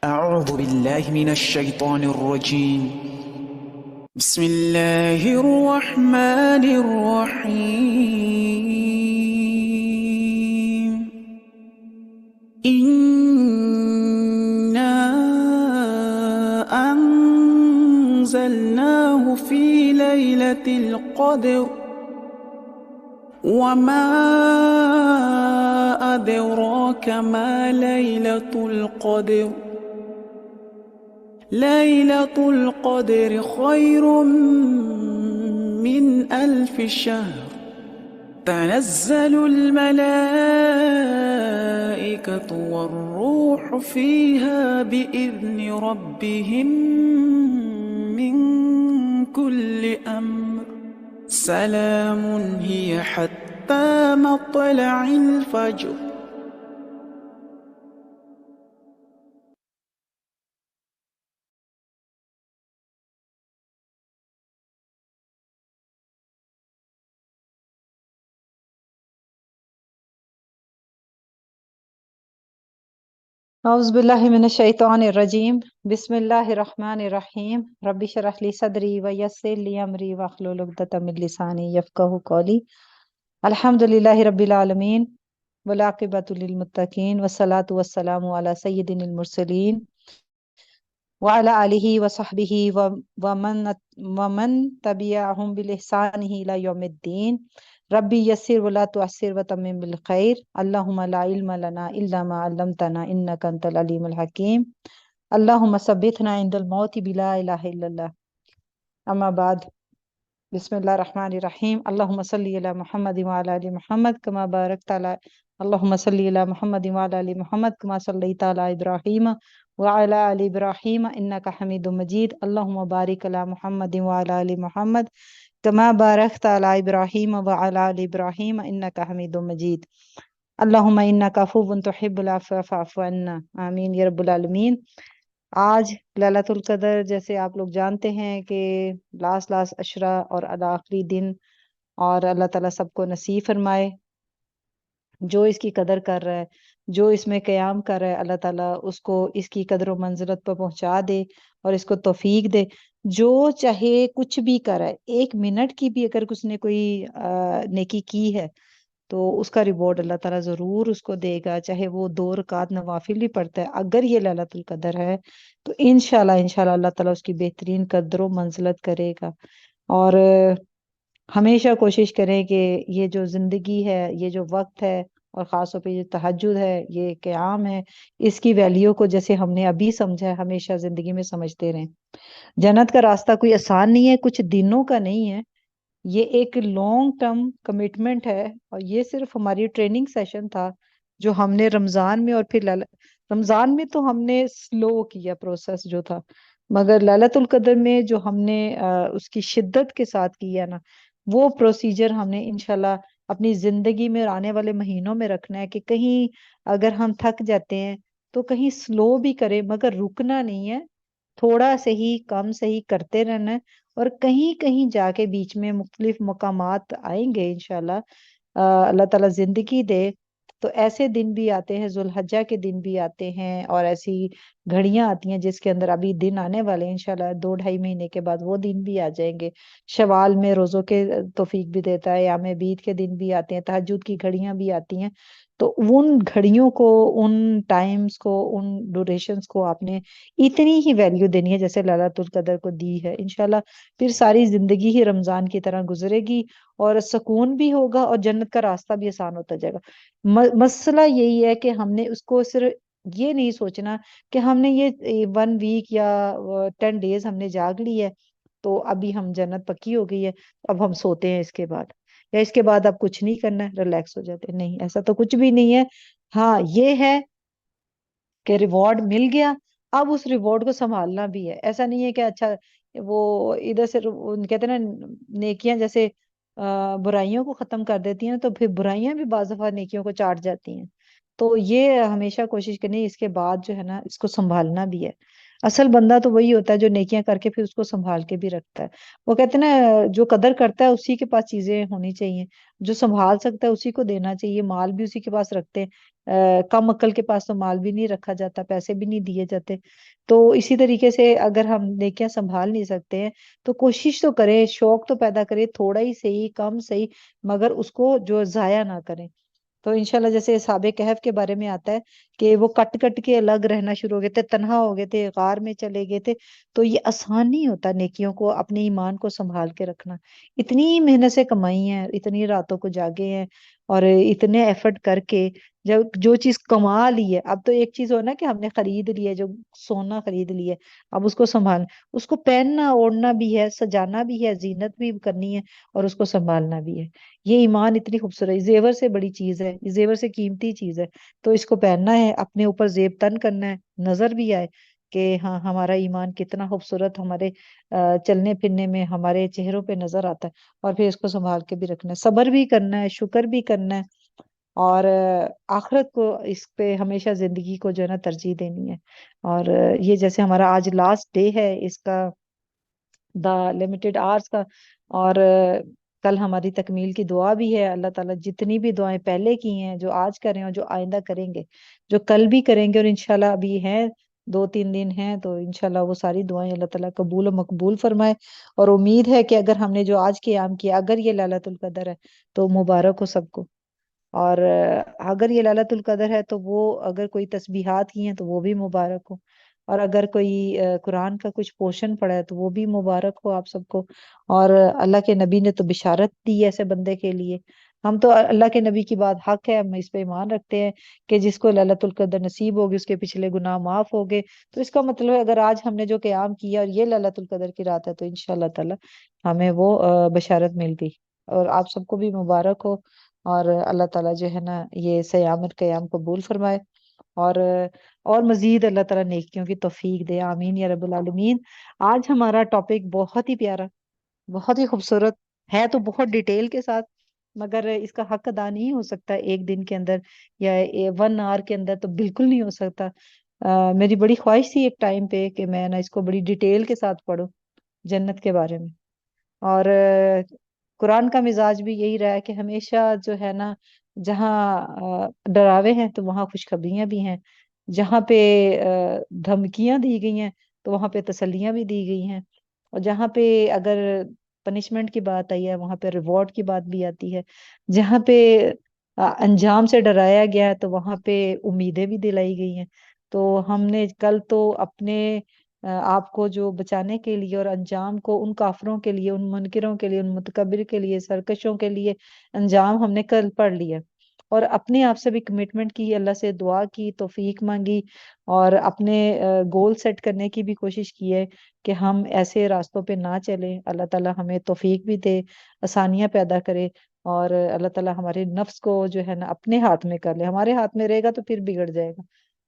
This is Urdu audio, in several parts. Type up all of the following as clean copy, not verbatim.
أعوذ بالله من الشيطان الرجيم. بسم الله الرحمن الرحيم. إنا أنزلناه في ليلة القدر وما أدراك ما ليلة القدر. ليلة القدر خير من 1000 شهر. تنزل الملائكة والروح فيها بإذن ربهم من كل أمر. سلام هي حتى مطلع الفجر. أعوذ بالله من الشيطان الرجيم بسم الله الرحمن الرحيم رب اشرح لي صدري ويسر لي أمري واحلل عقدة من لساني يفقهوا قولي الحمد لله رب العالمين والعاقبة للمتقين والصلاة والسلام على سيد المرسلين وعلى آله وصحبه ومن تبعهم بالإحسان إلى يوم الدين. ربي يسر ولا تعسر وتمم بالخير. اللهم لا علم لنا إلا ما علمتنا إنك أنت العليم الحكيم. اللهم ثبتنا عند الموت بلا إله إلا الله. أما بعد، بسم الله الرحمن الرحيم. اللهم صل على محمد وعلى آل محمد كما باركت على اللهم صل على محمد وعلى آل محمد كما صليت على إبراهيم وعلى آل إبراهيم إنك حميد مجيد. اللهم بارك على محمد وعلى آل محمد كما باركت على إبراهيم وعلى آل إبراهيم إنك حميد مجيد. اللهم إنك عفو تحب العفو فاعف عنا. آمین یا رب العالمین۔ آج ليلۃ القدر جیسے آپ لوگ جانتے ہیں کہ لاسٹ عشرہ اور آخری دن، اور اللہ تعالیٰ سب کو نصیب فرمائے۔ جو اس کی قدر کر رہا ہے، جو اس میں قیام کر رہا ہے، اللہ تعالیٰ اس کو اس کی قدر و منزلت پر پہنچا دے اور اس کو توفیق دے۔ جو چاہے کچھ بھی کرے، 1 منٹ کی بھی اگر اس نے کوئی نیکی کی ہے تو اس کا ریوارڈ اللہ تعالیٰ ضرور اس کو دے گا، چاہے وہ 2 رکعت نوافل بھی پڑھتا ہے۔ اگر یہ ليلۃ القدر ہے تو انشاءاللہ اللہ تعالیٰ اس کی بہترین قدر و منزلت کرے گا۔ اور ہمیشہ کوشش کریں کہ یہ جو زندگی ہے، یہ جو وقت ہے، اور خاص طور پہ یہ تہجد ہے، یہ قیام ہے، اس کی ویلیو کو جیسے ہم نے ابھی سمجھا ہے ہمیشہ زندگی میں سمجھتے رہیں۔ جنت کا راستہ کوئی آسان نہیں ہے، کچھ دنوں کا نہیں ہے، یہ ایک لانگ ٹرم کمٹمنٹ ہے، اور یہ صرف ہماری ٹریننگ سیشن تھا جو ہم نے رمضان میں، اور پھر رمضان میں تو ہم نے سلو کیا پروسیس جو تھا، مگر ليلۃ القدر میں جو ہم نے اس کی شدت کے ساتھ کیا نا، وہ پروسیجر ہم نے انشاءاللہ اپنی زندگی میں اور آنے والے مہینوں میں رکھنا ہے کہ کہیں اگر ہم تھک جاتے ہیں تو کہیں سلو بھی کریں، مگر رکنا نہیں ہے، تھوڑا سے ہی کم سے ہی کرتے رہنا ہے۔ اور کہیں کہیں جا کے بیچ میں مختلف مقامات آئیں گے انشاءاللہ، اللہ تعالیٰ زندگی دے تو ایسے دن بھی آتے ہیں، ذوالحجہ کے دن بھی آتے ہیں، اور ایسی گھڑیاں آتی ہیں جس کے اندر ابھی دن آنے والے ہیں انشاءاللہ 2 ڈھائی مہینے کے بعد وہ دن بھی آ جائیں گے۔ شوال میں روزوں کے توفیق بھی دیتا ہے، یام بیت کے دن بھی آتے ہیں، تہجد کی گھڑیاں بھی آتی ہیں۔ تو ان گھڑیوں کو، ان ٹائمز کو، ان ڈوریشنز کو آپ نے اتنی ہی ویلیو دینی ہے جیسے ليلۃ القدر کو دی ہے انشاءاللہ۔ پھر ساری زندگی ہی رمضان کی طرح گزرے گی، اور سکون بھی ہوگا، اور جنت کا راستہ بھی آسان ہوتا جائے گا۔ مسئلہ یہی ہے کہ ہم نے اس کو صرف یہ نہیں سوچنا کہ ہم نے یہ 1 ویک یا 10 ڈیز ہم نے جاگ لی ہے تو ابھی ہم جنت پکی ہو گئی ہے، اب ہم سوتے ہیں اس کے بعد، یا اس کے بعد اب کچھ نہیں کرنا ہے، ریلیکس ہو جاتے ہیں۔ نہیں، ایسا تو کچھ بھی نہیں ہے۔ ہاں یہ ہے کہ ریوارڈ مل گیا، اب اس ریوارڈ کو سنبھالنا بھی ہے۔ ایسا نہیں ہے کہ اچھا وہ ادھر سے کہتے ہیں نا نیکیاں جیسے برائیوں کو ختم کر دیتی ہیں، تو پھر برائیاں بھی بعض دفعہ نیکیوں کو چاٹ جاتی ہیں۔ تو یہ ہمیشہ کوشش کرنی اس کے بعد جو ہے نا اس کو سنبھالنا بھی ہے۔ اصل بندہ تو وہی ہوتا ہے جو نیکیاں کر کے پھر اس کو سنبھال کے بھی رکھتا ہے. وہ کہتے ہیں نا جو قدر کرتا ہے اسی کے پاس چیزیں ہونی چاہیے، جو سنبھال سکتا ہے اسی کو دینا چاہیے. مال بھی اسی کے پاس رکھتے ہیں. کم عقل کے پاس تو مال بھی نہیں رکھا جاتا، پیسے بھی نہیں دیے جاتے. تو اسی طریقے سے اگر ہم نیکیاں سنبھال نہیں سکتے ہیں تو کوشش تو کریں، شوق تو پیدا کریں، تھوڑا ہی صحیح، کم صحیح، مگر اس کو جو ضائع نہ کریں. تو انشاءاللہ جیسے اصحاب کہف کے بارے میں آتا ہے کہ وہ کٹ کٹ کے الگ رہنا شروع ہو گئے تھے، تنہا ہو گئے تھے، غار میں چلے گئے تھے. تو یہ آسان نہیں ہوتا نیکیوں کو، اپنے ایمان کو سنبھال کے رکھنا. اتنی محنت سے کمائی ہیں، اتنی راتوں کو جاگے ہیں، اور اتنے ایفرٹ کر کے جب جو چیز کما لی ہے. اب تو ایک چیز ہو نا کہ ہم نے خرید لی ہے، جو سونا خرید لی ہے، اب اس کو سنبھال، اس کو پہننا اوڑھنا بھی ہے، سجانا بھی ہے، زینت بھی کرنی ہے، اور اس کو سنبھالنا بھی ہے. یہ ایمان اتنی خوبصورت زیور سے بڑی چیز ہے، یہ زیور سے قیمتی چیز ہے. تو اس کو پہننا ہے، اپنے اوپر زیب تن کرنا ہے، نظر بھی آئے کہ ہاں ہمارا ایمان کتنا خوبصورت ہمارے چلنے پھرنے میں، ہمارے چہروں پہ نظر آتا ہے. اور پھر اس کو سنبھال کے بھی رکھنا ہے، صبر بھی کرنا ہے، شکر بھی کرنا ہے، اور آخرت کو اس پہ ہمیشہ زندگی کو جو ہے نا ترجیح دینی ہے. اور یہ جیسے ہمارا آج لاسٹ ڈے ہے اس کا، دا لمیٹڈ آرس کا، اور کل ہماری تکمیل کی دعا بھی ہے. اللہ تعالیٰ جتنی بھی دعائیں پہلے کی ہیں، جو آج کریں اور جو آئندہ کریں گے، جو کل بھی کریں گے، اور انشاءاللہ ابھی ہیں 2-3 دن ہیں، تو انشاءاللہ وہ ساری دعائیں اللہ تعالیٰ قبول و مقبول فرمائے. اور امید ہے کہ اگر ہم نے جو آج قیام کیا، اگر یہ لیلۃ القدر ہے تو مبارک ہو سب کو. اور اگر یہ لیلۃ القدر ہے تو وہ اگر کوئی تسبیحات کی ہیں تو وہ بھی مبارک ہو. اور اگر کوئی قرآن کا کچھ پورشن پڑھا ہے تو وہ بھی مبارک ہو آپ سب کو. اور اللہ کے نبی نے تو بشارت دی ایسے بندے کے لیے. ہم تو اللہ کے نبی کی بات حق ہے، ہم اس پہ ایمان رکھتے ہیں کہ جس کو لیلۃ القدر نصیب ہوگی اس کے پچھلے گناہ معاف ہوگے. تو اس کا مطلب ہے اگر آج ہم نے جو قیام کیا اور یہ لیلۃ القدر کی رات ہے تو انشاءاللہ تعالی ہمیں وہ بشارت مل گئی. اور آپ سب کو بھی مبارک ہو، اور اللہ تعالیٰ جو ہے نا یہ سیام اور قیام قبول فرمائے، اور مزید اللہ تعالیٰ نیکیوں کی توفیق دے. آمین یا رب العالمین. آج ہمارا ٹاپک بہت ہی پیارا، بہت ہی خوبصورت ہے، تو بہت ڈیٹیل کے ساتھ، مگر اس کا حق ادا نہیں ہو سکتا ایک دن کے اندر یا 1 آور کے اندر، تو بالکل نہیں ہو سکتا. میری بڑی خواہش تھی ایک ٹائم پہ کہ میں نا اس کو بڑی ڈیٹیل کے ساتھ پڑھوں، جنت کے بارے میں. اور قرآن کا مزاج بھی یہی رہا ہے کہ ہمیشہ جو ہے نا جہاں ڈراوے ہیں تو وہاں خوشخبریاں بھی ہیں، جہاں پہ دھمکیاں دی گئی ہیں تو وہاں پہ تسلیاں بھی دی گئی ہیں، اور جہاں پہ اگر پنشمنٹ کی بات آئی ہے وہاں پہ ریوارڈ کی بات بھی آتی ہے. جہاں پہ انجام سے ڈرایا گیا ہے تو وہاں پہ امیدیں بھی دلائی گئی ہیں. تو ہم نے کل تو اپنے آپ کو جو بچانے کے لیے اور انجام کو ان کافروں کے لیے، ان منکروں کے لیے، ان متکبر کے لیے، سرکشوں کے لیے انجام ہم نے کل پڑھ لیا. اور اپنے آپ سے بھی کمٹمنٹ کی، اللہ سے دعا کی، توفیق مانگی، اور اپنے گول سیٹ کرنے کی بھی کوشش کی ہے کہ ہم ایسے راستوں پہ نہ چلیں. اللہ تعالیٰ ہمیں توفیق بھی دے، آسانیاں پیدا کرے، اور اللہ تعالیٰ ہمارے نفس کو جو ہے نا اپنے ہاتھ میں کر لے. ہمارے ہاتھ میں رہے گا تو پھر بگڑ جائے گا.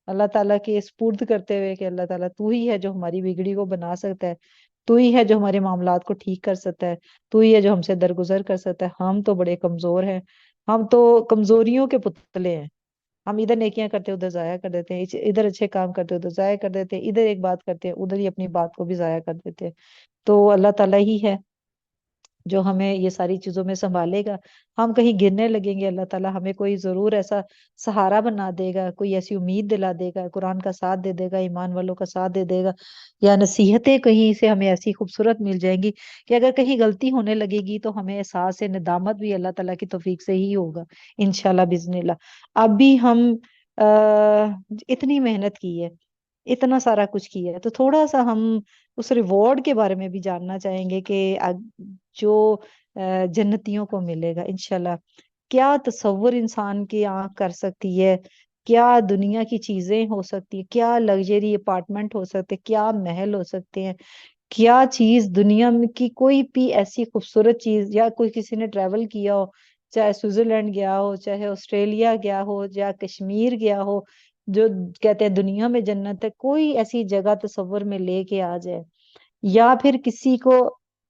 اللہ تعالیٰ کے سپرد کرتے ہوئے کہ اللہ تعالیٰ تو ہی ہے جو ہماری بگڑی کو بنا سکتا ہے، تو ہی ہے جو ہمارے معاملات کو ٹھیک کر سکتا ہے، تو ہی ہے جو ہم سے درگزر کر سکتا ہے. ہم تو بڑے کمزور ہیں، ہم تو کمزوریوں کے پتلے ہیں. ہم ادھر نیکیاں کرتے ادھر ضائع کر دیتے ہیں، ادھر اچھے کام کرتے ادھر ضائع کر دیتے ہیں، ادھر ایک بات کرتے ہیں ادھر ہی اپنی بات کو بھی ضائع کر دیتے ہیں. تو اللہ تعالیٰ ہی ہے جو ہمیں یہ ساری چیزوں میں سنبھالے گا. ہم کہیں گرنے لگیں گے، اللہ تعالیٰ ہمیں کوئی ضرور ایسا سہارا بنا دے گا، کوئی ایسی امید دلا دے گا، قرآن کا ساتھ دے دے گا، ایمان والوں کا ساتھ دے دے گا، یا نصیحتیں کہیں سے ہمیں ایسی خوبصورت مل جائیں گی کہ اگر کہیں غلطی ہونے لگے گی تو ہمیں احساس ندامت بھی اللہ تعالیٰ کی توفیق سے ہی ہوگا انشاءاللہ بإذن اللہ. اب بھی ہم اتنی محنت کی ہے، اتنا سارا کچھ کیا ہے، تو تھوڑا سا ہم اس ریوارڈ کے بارے میں بھی جاننا چاہیں گے کہ جو جنتیوں کو ملے گا انشاءاللہ. کیا تصور انسان کی آنکھ کر سکتی ہے، کیا دنیا کی چیزیں ہو سکتی ہے، کیا لگژری اپارٹمنٹ ہو سکتے، کیا محل ہو سکتے ہیں، کیا چیز دنیا میں کی کوئی بھی ایسی خوبصورت چیز، یا کوئی کسی نے ٹریول کیا ہو، چاہے سوئٹزرلینڈ گیا ہو، چاہے آسٹریلیا گیا ہو، یا کشمیر گیا ہو، جو کہتے ہیں دنیا میں جنت ہے، کوئی ایسی جگہ تصور میں لے کے آ جائے، یا پھر کسی کو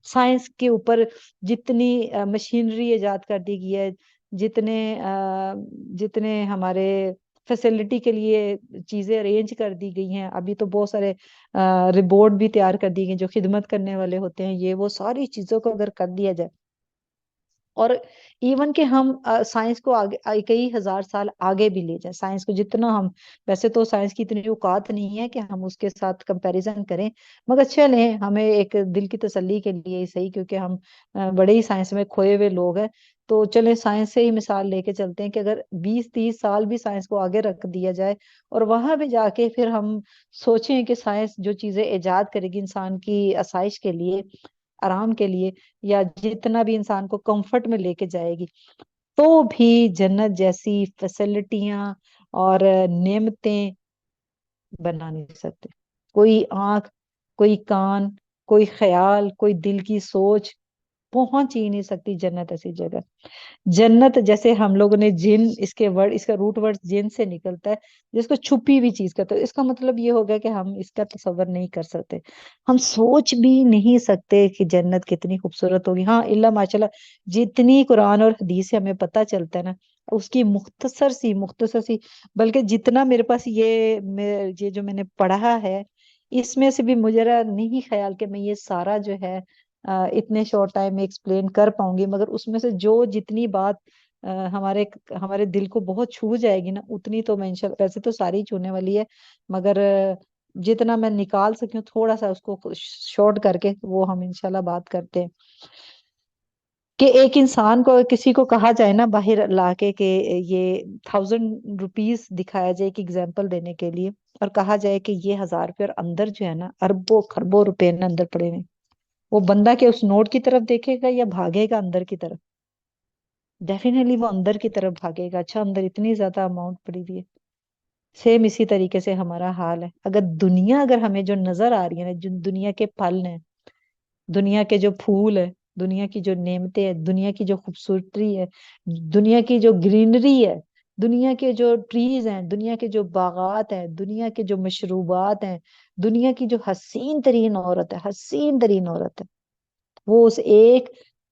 سائنس کے اوپر جتنی مشینری ایجاد کر دی گئی ہے، جتنے جتنے ہمارے فیسلٹی کے لیے چیزیں ارینج کر دی گئی ہیں. ابھی تو بہت سارے رپورٹ بھی تیار کر دی گئی جو خدمت کرنے والے ہوتے ہیں. یہ وہ ساری چیزوں کو اگر کر دیا جائے، اور ایون کہ ہم سائنس کو آگے کئی ہزار سال آگے بھی لے جائیں، سائنس کو جتنا ہم، ویسے تو سائنس کی اتنی اوقات نہیں ہے کہ ہم اس کے ساتھ کمپیریزن کریں، مگر چلیں ہمیں ایک دل کی تسلی کے لیے ہی صحیح، کیونکہ ہم بڑے ہی سائنس میں کھوئے ہوئے لوگ ہیں، تو چلیں سائنس سے ہی مثال لے کے چلتے ہیں کہ اگر 20-30 سال بھی سائنس کو آگے رکھ دیا جائے اور وہاں بھی جا کے پھر ہم سوچیں کہ سائنس جو چیزیں ایجاد کرے گی انسان کی آسائش کے لیے، آرام کے لیے، یا جتنا بھی انسان کو کمفرٹ میں لے کے جائے گی، تو بھی جنت جیسی فیسلٹیاں اور نعمتیں بنا نہیں سکتے. کوئی آنکھ، کوئی کان، کوئی خیال، کوئی دل کی سوچ پہنچ ہی نہیں سکتی جنت ایسی جگہ. جنت جیسے ہم لوگوں نے جن، اس کا روٹ ورڈ جن سے نکلتا ہے، جس کو چھپی ہوئی چیز کا، تو اس کا مطلب یہ ہوگا کہ ہم اس کا تصور نہیں کر سکتے، ہم سوچ بھی نہیں سکتے کہ جنت کتنی خوبصورت ہوگی. ہاں اللہ ماشاء اللہ جتنی قرآن اور حدیث سے ہمیں پتہ چلتا ہے نا، اس کی مختصر سی، بلکہ جتنا میرے پاس یہ جو میں نے پڑھا ہے، اس میں سے بھی مجھے نہیں خیال کہ میں یہ سارا جو ہے اتنے شارٹ ٹائم میں ایکسپلین کر پاؤں گی، مگر اس میں سے جتنی بات ہمارے دل کو بہت چھو جائے گی نا، اتنی تو میں انشاءاللہ، ویسے تو ساری چھونے والی ہے، مگر جتنا میں نکال سکی ہوں تھوڑا سا اس کو شارٹ کر کے وہ ہم انشاءاللہ بات کرتے ہیں. کہ ایک انسان کو، کسی کو کہا جائے نا باہر لا کے کہ یہ 1000 روپیز دکھایا جائے ایک ایگزامپل دینے کے لیے، اور کہا جائے کہ یہ 1000 روپے، اور اندر جو ہے نا اربوں خربوں روپے اندر پڑے ہوئے، وہ بندہ کہ اس نوٹ کی طرف دیکھے گا یا بھاگے گا اندر کی طرف؟ ڈیفینیٹلی وہ اندر کی طرف بھاگے گا. اچھا اندر اتنی زیادہ اماؤنٹ پڑی ہوئی ہے. سیم اسی طریقے سے ہمارا حال ہے. اگر ہمیں جو نظر آ رہی ہے نا، جو دنیا کے پھل ہیں، دنیا کے جو پھول ہے، دنیا کی جو نعمتیں ہیں، دنیا کی جو خوبصورتی ہے، دنیا کی جو گرینری ہے، دنیا کے جو ٹریز ہیں، دنیا کے جو باغات ہیں، دنیا کے جو مشروبات ہیں، دنیا کی جو حسین ترین عورت ہے، حسین ترین عورت ہے، وہ اس ایک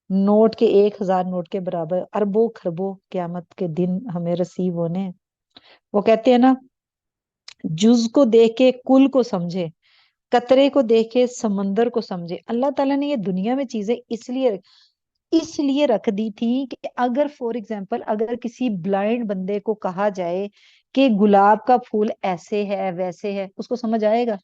نوٹ کے، 1000 نوٹ کے برابر اربوں خربوں قیامت کے دن ہمیں رسیو ہونے ہیں. وہ کہتے ہیں نا، جز کو دیکھ کے کل کو سمجھے، قطرے کو دیکھے سمندر کو سمجھے. اللہ تعالیٰ نے یہ دنیا میں چیزیں اس لیے رکھ دی تھی کہ اگر فور ایگزامپل اگر کسی بلائنڈ بندے کو کہا جائے کہ گلاب کا پھول ایسے ہے ویسے ہے، اس کو سمجھ آئے گا؟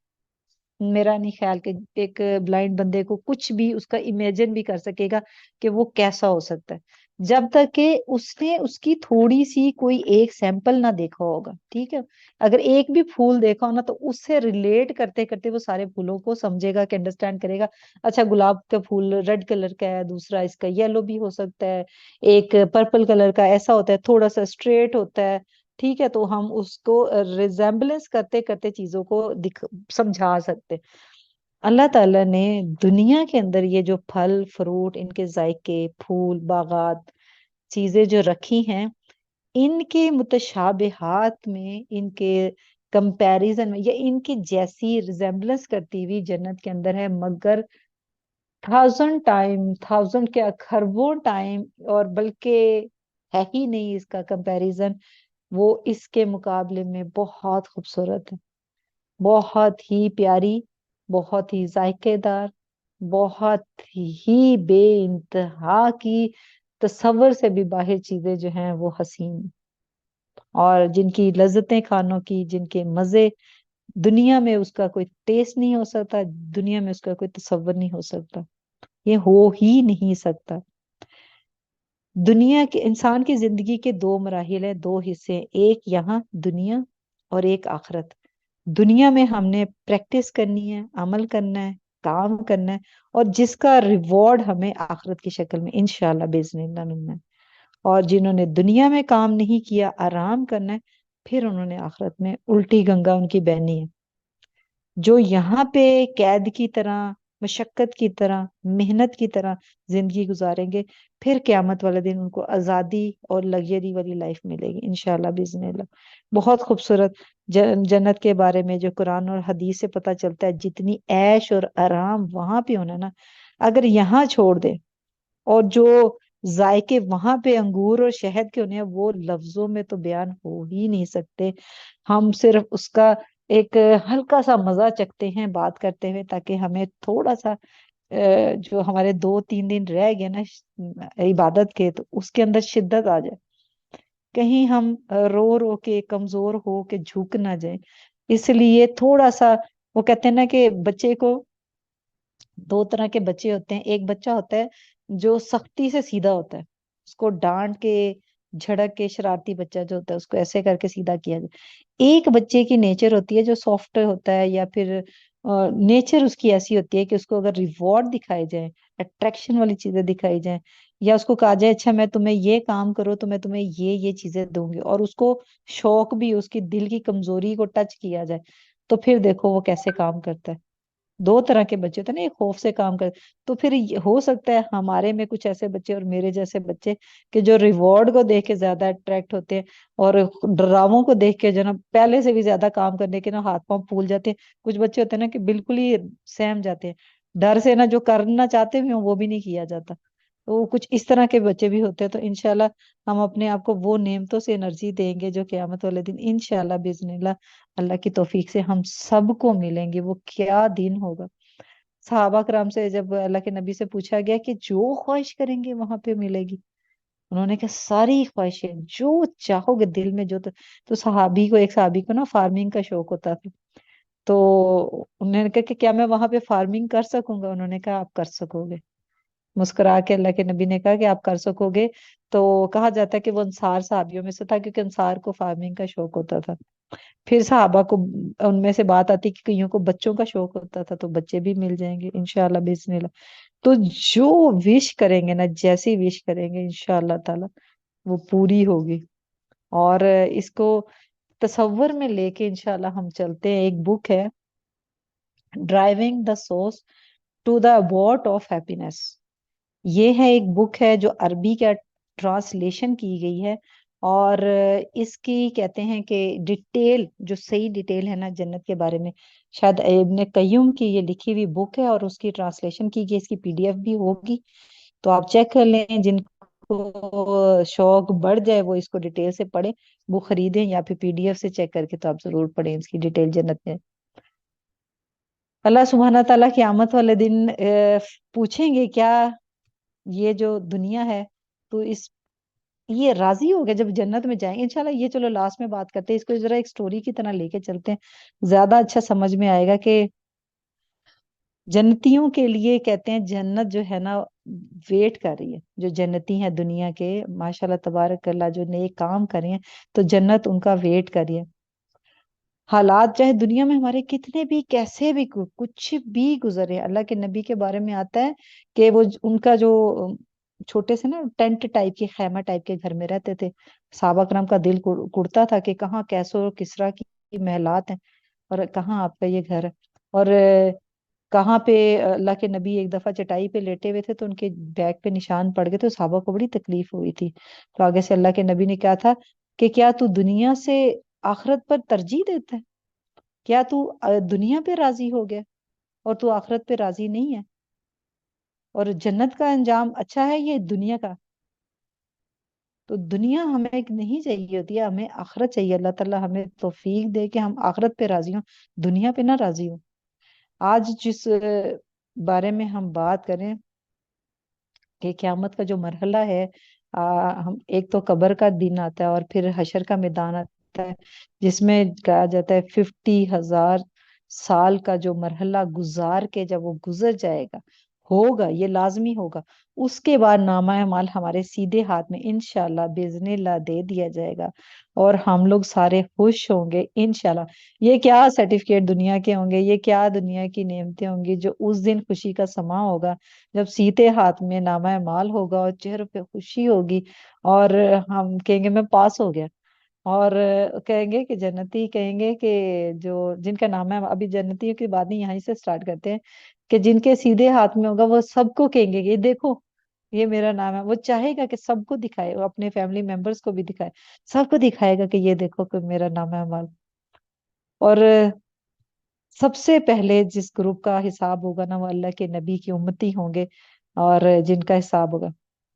میرا نہیں خیال کہ ایک بلائنڈ بندے کو کچھ بھی اس کا امیجن بھی کر سکے گا کہ وہ کیسا ہو سکتا ہے، جب تک کہ اس نے اس کی تھوڑی سی کوئی ایک سیمپل نہ دیکھا ہوگا. ٹھیک ہے، اگر ایک بھی پھول دیکھا ہو نا، تو اس سے ریلیٹ کرتے کرتے وہ سارے پھولوں کو سمجھے گا، کہ انڈرسٹینڈ کرے گا. اچھا گلاب کا پھول ریڈ کلر کا ہے، دوسرا اس کا یلو بھی ہو سکتا ہے، ایک پرپل کلر کا ایسا ہوتا ہے، تھوڑا سا اسٹریٹ ہوتا ہے. ٹھیک ہے، تو ہم اس کو ریزمبلنس کرتے کرتے چیزوں کو سمجھا سکتے. اللہ تعالیٰ نے دنیا کے اندر یہ جو پھل فروٹ، ان کے ذائقے، پھول، باغات، چیزیں جو رکھی ہیں، ان کے متشابہات میں، ان کے کمپیریزن میں، یا ان کی جیسی ریزمبلنس کرتی ہوئی جنت کے اندر ہے، مگر 1000 ٹائم، 1000 کیا، خربوں ٹائم، اور بلکہ ہے ہی نہیں اس کا کمپیریزن، وہ اس کے مقابلے میں بہت خوبصورت ہے، بہت ہی پیاری، بہت ہی ذائقے دار، بہت ہی بے انتہا کی، تصور سے بھی باہر چیزیں جو ہیں وہ حسین، اور جن کی لذتیں کھانوں کی، جن کے مزے دنیا میں اس کا کوئی ٹیسٹ نہیں ہو سکتا، دنیا میں اس کا کوئی تصور نہیں ہو سکتا، یہ ہو ہی نہیں سکتا. دنیا کے، انسان کی زندگی کے 2 مراحل ہیں، 2 حصے ہیں، ایک یہاں دنیا اور ایک آخرت. دنیا میں ہم نے پریکٹس کرنی ہے، عمل کرنا ہے، کام کرنا ہے، اور جس کا ریوارڈ ہمیں آخرت کی شکل میں انشاءاللہ باذن اللہ ملنا ہے. اور جنہوں نے دنیا میں کام نہیں کیا، آرام کرنا ہے، پھر انہوں نے آخرت میں الٹی گنگا ان کی بہنی ہے. جو یہاں پہ قید کی طرح، مشقت کی طرح، محنت کی طرح زندگی گزاریں گے، پھر قیامت والے دن ان کو آزادی اور لگژری والی لائف ملے گی انشاءاللہ باذن اللہ. بہت خوبصورت جنت کے بارے میں جو قرآن اور حدیث سے پتہ چلتا ہے، جتنی عیش اور آرام وہاں پہ ہونا نا، اگر یہاں چھوڑ دے، اور جو ذائقے وہاں پہ انگور اور شہد کے ہونے ہیں، وہ لفظوں میں تو بیان ہو ہی نہیں سکتے. ہم صرف اس کا ایک ہلکا سا مزہ چکھتے ہیں بات کرتے ہوئے، تاکہ ہمیں تھوڑا سا جو ہمارے 2 3 دن رہ گئے نا عبادت کے، تو اس کے اندر شدت آ جائے. کہیں ہم رو رو کے کمزور ہو کے جھک نہ جائیں. اس لیے تھوڑا سا، وہ کہتے ہیں نا کہ بچے کو، 2 طرح کے بچے ہوتے ہیں. ایک بچہ ہوتا ہے جو سختی سے سیدھا ہوتا ہے، اس کو ڈانٹ کے جھڑک کے، شرارتی بچہ جو ہوتا ہے اس کو ایسے کر کے سیدھا کیا جائے. ایک بچے کی نیچر ہوتی ہے جو سافٹ ہوتا ہے، یا پھر نیچر اس کی ایسی ہوتی ہے کہ اس کو اگر ریوارڈ دکھائے جائیں، اٹریکشن والی چیزیں دکھائی جائیں، یا اس کو کہا جائے اچھا میں تمہیں یہ کام کرو تو میں تمہیں یہ چیزیں دوں گی، اور اس کو شوق بھی، اس کی دل کی کمزوری کو ٹچ کیا جائے، تو پھر دیکھو وہ کیسے کام کرتا ہے. 2 طرح کے بچے ہوتے ہیں نا، ایک خوف سے کام کرتے. تو پھر ہو سکتا ہے ہمارے میں کچھ ایسے بچے اور میرے جیسے بچے کہ جو ریوارڈ کو دیکھ کے زیادہ اٹریکٹ ہوتے ہیں، اور ڈراموں کو دیکھ کے جو نا پہلے سے بھی زیادہ کام کرنے کے نا ہاتھ پاؤں پھول جاتے ہیں. کچھ بچے ہوتے ہیں نا کہ بالکل ہی سہم جاتے ہیں، ڈر سے نا جو کرنا چاہتے ہیں وہ بھی نہیں کیا جاتا. تو کچھ اس طرح کے بچے بھی ہوتے ہیں. تو انشاءاللہ ہم اپنے آپ کو وہ نعمتوں سے انرجی دیں گے جو قیامت والے دن انشاءاللہ باذن اللہ، اللہ کی توفیق سے ہم سب کو ملیں گے. وہ کیا دن ہوگا. صحابہ کرام سے جب اللہ کے نبی سے پوچھا گیا کہ جو خواہش کریں گے وہاں پہ ملے گی، انہوں نے کہا ساری خواہشیں جو چاہو گے دل میں جو. تو صحابی کو، ایک صحابی کو نا فارمنگ کا شوق ہوتا تھا. تو انہوں نے کہا کہ کیا میں وہاں پہ فارمنگ کر سکوں گا؟ انہوں نے کہا آپ کر سکو گے. مسکرا کے اللہ کے نبی نے کہا کہ آپ کر سکو گے. تو کہا جاتا ہے کہ وہ انصار صحابیوں میں سے تھا، کیونکہ انصار کو فارمنگ کا شوق ہوتا تھا. پھر صحابہ کو ان میں سے بات آتی کہ کئیوں کو بچوں کا شوق ہوتا تھا، تو بچے بھی مل جائیں گے انشاءاللہ باذن اللہ. تو جو وش کریں گے نا، جیسی وش کریں گے انشاءاللہ تعالی وہ پوری ہوگی. اور اس کو تصور میں لے کے انشاءاللہ ہم چلتے ہیں. ایک بک ہے driving the source to the abode of happiness. یہ ہے ایک بک ہے جو عربی کا ٹرانسلیشن کی گئی ہے. اور اس کی کہتے ہیں کہ ڈیٹیل، جو صحیح ڈیٹیل ہے نا جنت کے بارے میں، شاید ابن قیوم کی یہ لکھی ہوئی بک ہے، اور اس کی ٹرانسلیشن کی گئی. اس کی PDF بھی ہوگی، تو آپ چیک کر لیں. جن کو شوق بڑھ جائے وہ اس کو ڈیٹیل سے پڑھیں، وہ خریدیں، یا پھر PDF سے چیک کر کے تو آپ ضرور پڑھیں اس کی ڈیٹیل جنت میں. اللہ سبحانہ تعالیٰ قیامت والے دن پوچھیں گے کیا یہ جو دنیا ہے، تو یہ راضی ہو گیا جب جنت میں جائیں گے انشاءاللہ. یہ چلو لاسٹ میں بات کرتے ہیں، اس کو ذرا ایک سٹوری کی طرح لے کے چلتے ہیں، زیادہ اچھا سمجھ میں آئے گا. کہ جنتیوں کے لیے کہتے ہیں جنت جو ہے نا ویٹ کر رہی ہے. جو جنتی ہیں دنیا کے، ماشاءاللہ تبارک اللہ، جو نیک کام کر رہے ہیں، تو جنت ان کا ویٹ کر رہی ہے. حالات چاہے دنیا میں ہمارے کتنے بھی، کیسے بھی، کچھ بھی گزرے، اللہ کے نبی کے بارے میں آتا ہے کہ وہ ان کا جو چھوٹے سے نا ٹینٹ ٹائپ کے، خیمہ ٹائپ کے گھر میں رہتے تھے. صحابہ کرام کا دل کڑتا تھا کہ کہاں کیسو کسرا کی محلات ہیں، اور کہاں آپ کا یہ گھر ہے. اور کہاں پہ اللہ کے نبی ایک دفعہ چٹائی پہ لیٹے ہوئے تھے، تو ان کے بیک پہ نشان پڑ گئے، تو صحابہ کو بڑی تکلیف ہوئی تھی. تو آگے سے اللہ کے نبی نے کہا تھا کہ کیا تو دنیا سے آخرت پر ترجیح دیتا ہے؟ کیا تو دنیا پہ راضی ہو گیا اور تو آخرت پہ راضی نہیں ہے؟ اور جنت کا انجام اچھا ہے یہ دنیا کا؟ تو دنیا ہمیں نہیں چاہیے ہوتی ہے، ہمیں آخرت چاہیے. اللہ تعالیٰ ہمیں توفیق دے کہ ہم آخرت پہ راضی ہوں، دنیا پہ نہ راضی ہوں. آج جس بارے میں ہم بات کریں کہ قیامت کا جو مرحلہ ہے، ہم ایک تو قبر کا دن آتا ہے، اور پھر حشر کا میدان آتا ہے، جس میں کہا جاتا ہے 50,000 سال کا جو مرحلہ گزار کے جب وہ گزر جائے گا، ہوگا یہ لازمی ہوگا. اس کے بعد نامہ اعمال ہمارے سیدھے ہاتھ میں انشاءاللہ باذن اللہ دے دیا جائے گا، اور ہم لوگ سارے خوش ہوں گے انشاءاللہ. یہ کیا سرٹیفکیٹ دنیا کے ہوں گے، یہ کیا دنیا کی نعمتیں ہوں گی، جو اس دن خوشی کا سما ہوگا جب سیدھے ہاتھ میں نامہ اعمال ہوگا اور چہروں پہ خوشی ہوگی، اور ہم کہیں گے میں پاس ہو گیا. اور کہیں گے کہ جنتی کہیں گے کہ جو جن کا نام ہے، ابھی جنتیوں کی بات نہیں یہیں سے سٹارٹ کرتے ہیں، کہ جن کے سیدھے ہاتھ میں ہوگا وہ سب کو کہیں گے کہ یہ دیکھو یہ میرا نام ہے. وہ چاہے گا کہ سب کو دکھائے، وہ اپنے فیملی ممبرس کو بھی دکھائے، سب کو دکھائے گا کہ یہ دیکھو کہ میرا نام ہے اعمال. اور سب سے پہلے جس گروپ کا حساب ہوگا نا، وہ اللہ کے نبی کی امتی ہوں گے، اور جن کا حساب ہوگا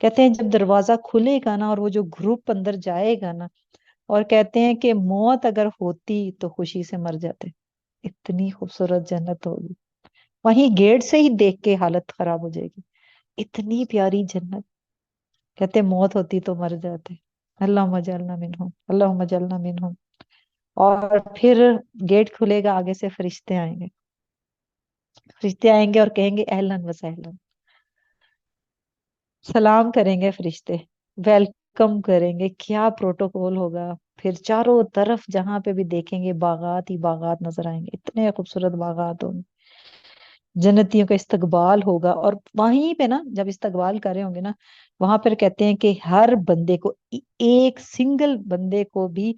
کہتے ہیں جب دروازہ کھلے گا نا اور وہ جو گروپ اندر جائے گا نا، اور کہتے ہیں کہ موت اگر ہوتی تو خوشی سے مر جاتے. اتنی خوبصورت جنت ہوگی. وہیں گیٹ سے ہی دیکھ کے حالت خراب ہو جائے گی. اتنی پیاری جنت. کہتے ہیں موت ہوتی تو مر جاتے. اللہم اجعلنا منہم، اللہم اجعلنا منہم. اور پھر گیٹ کھلے گا، آگے سے فرشتے آئیں گے. فرشتے آئیں گے اور کہیں گے اہلاً و سہلاً. سلام کریں گے فرشتے، ویلکم کریں گے. کیا پروٹوکول ہوگا. پھر چاروں طرف جہاں پہ بھی دیکھیں گے باغات ہی باغات نظر آئیں گے. اتنے خوبصورت باغات ہوں گے. جنتیوں کا استقبال ہوگا. اور وہیں پہ نا جب استقبال کر رہے ہوں گے نا، وہاں پر کہتے ہیں کہ ہر بندے کو، ایک سنگل بندے کو بھی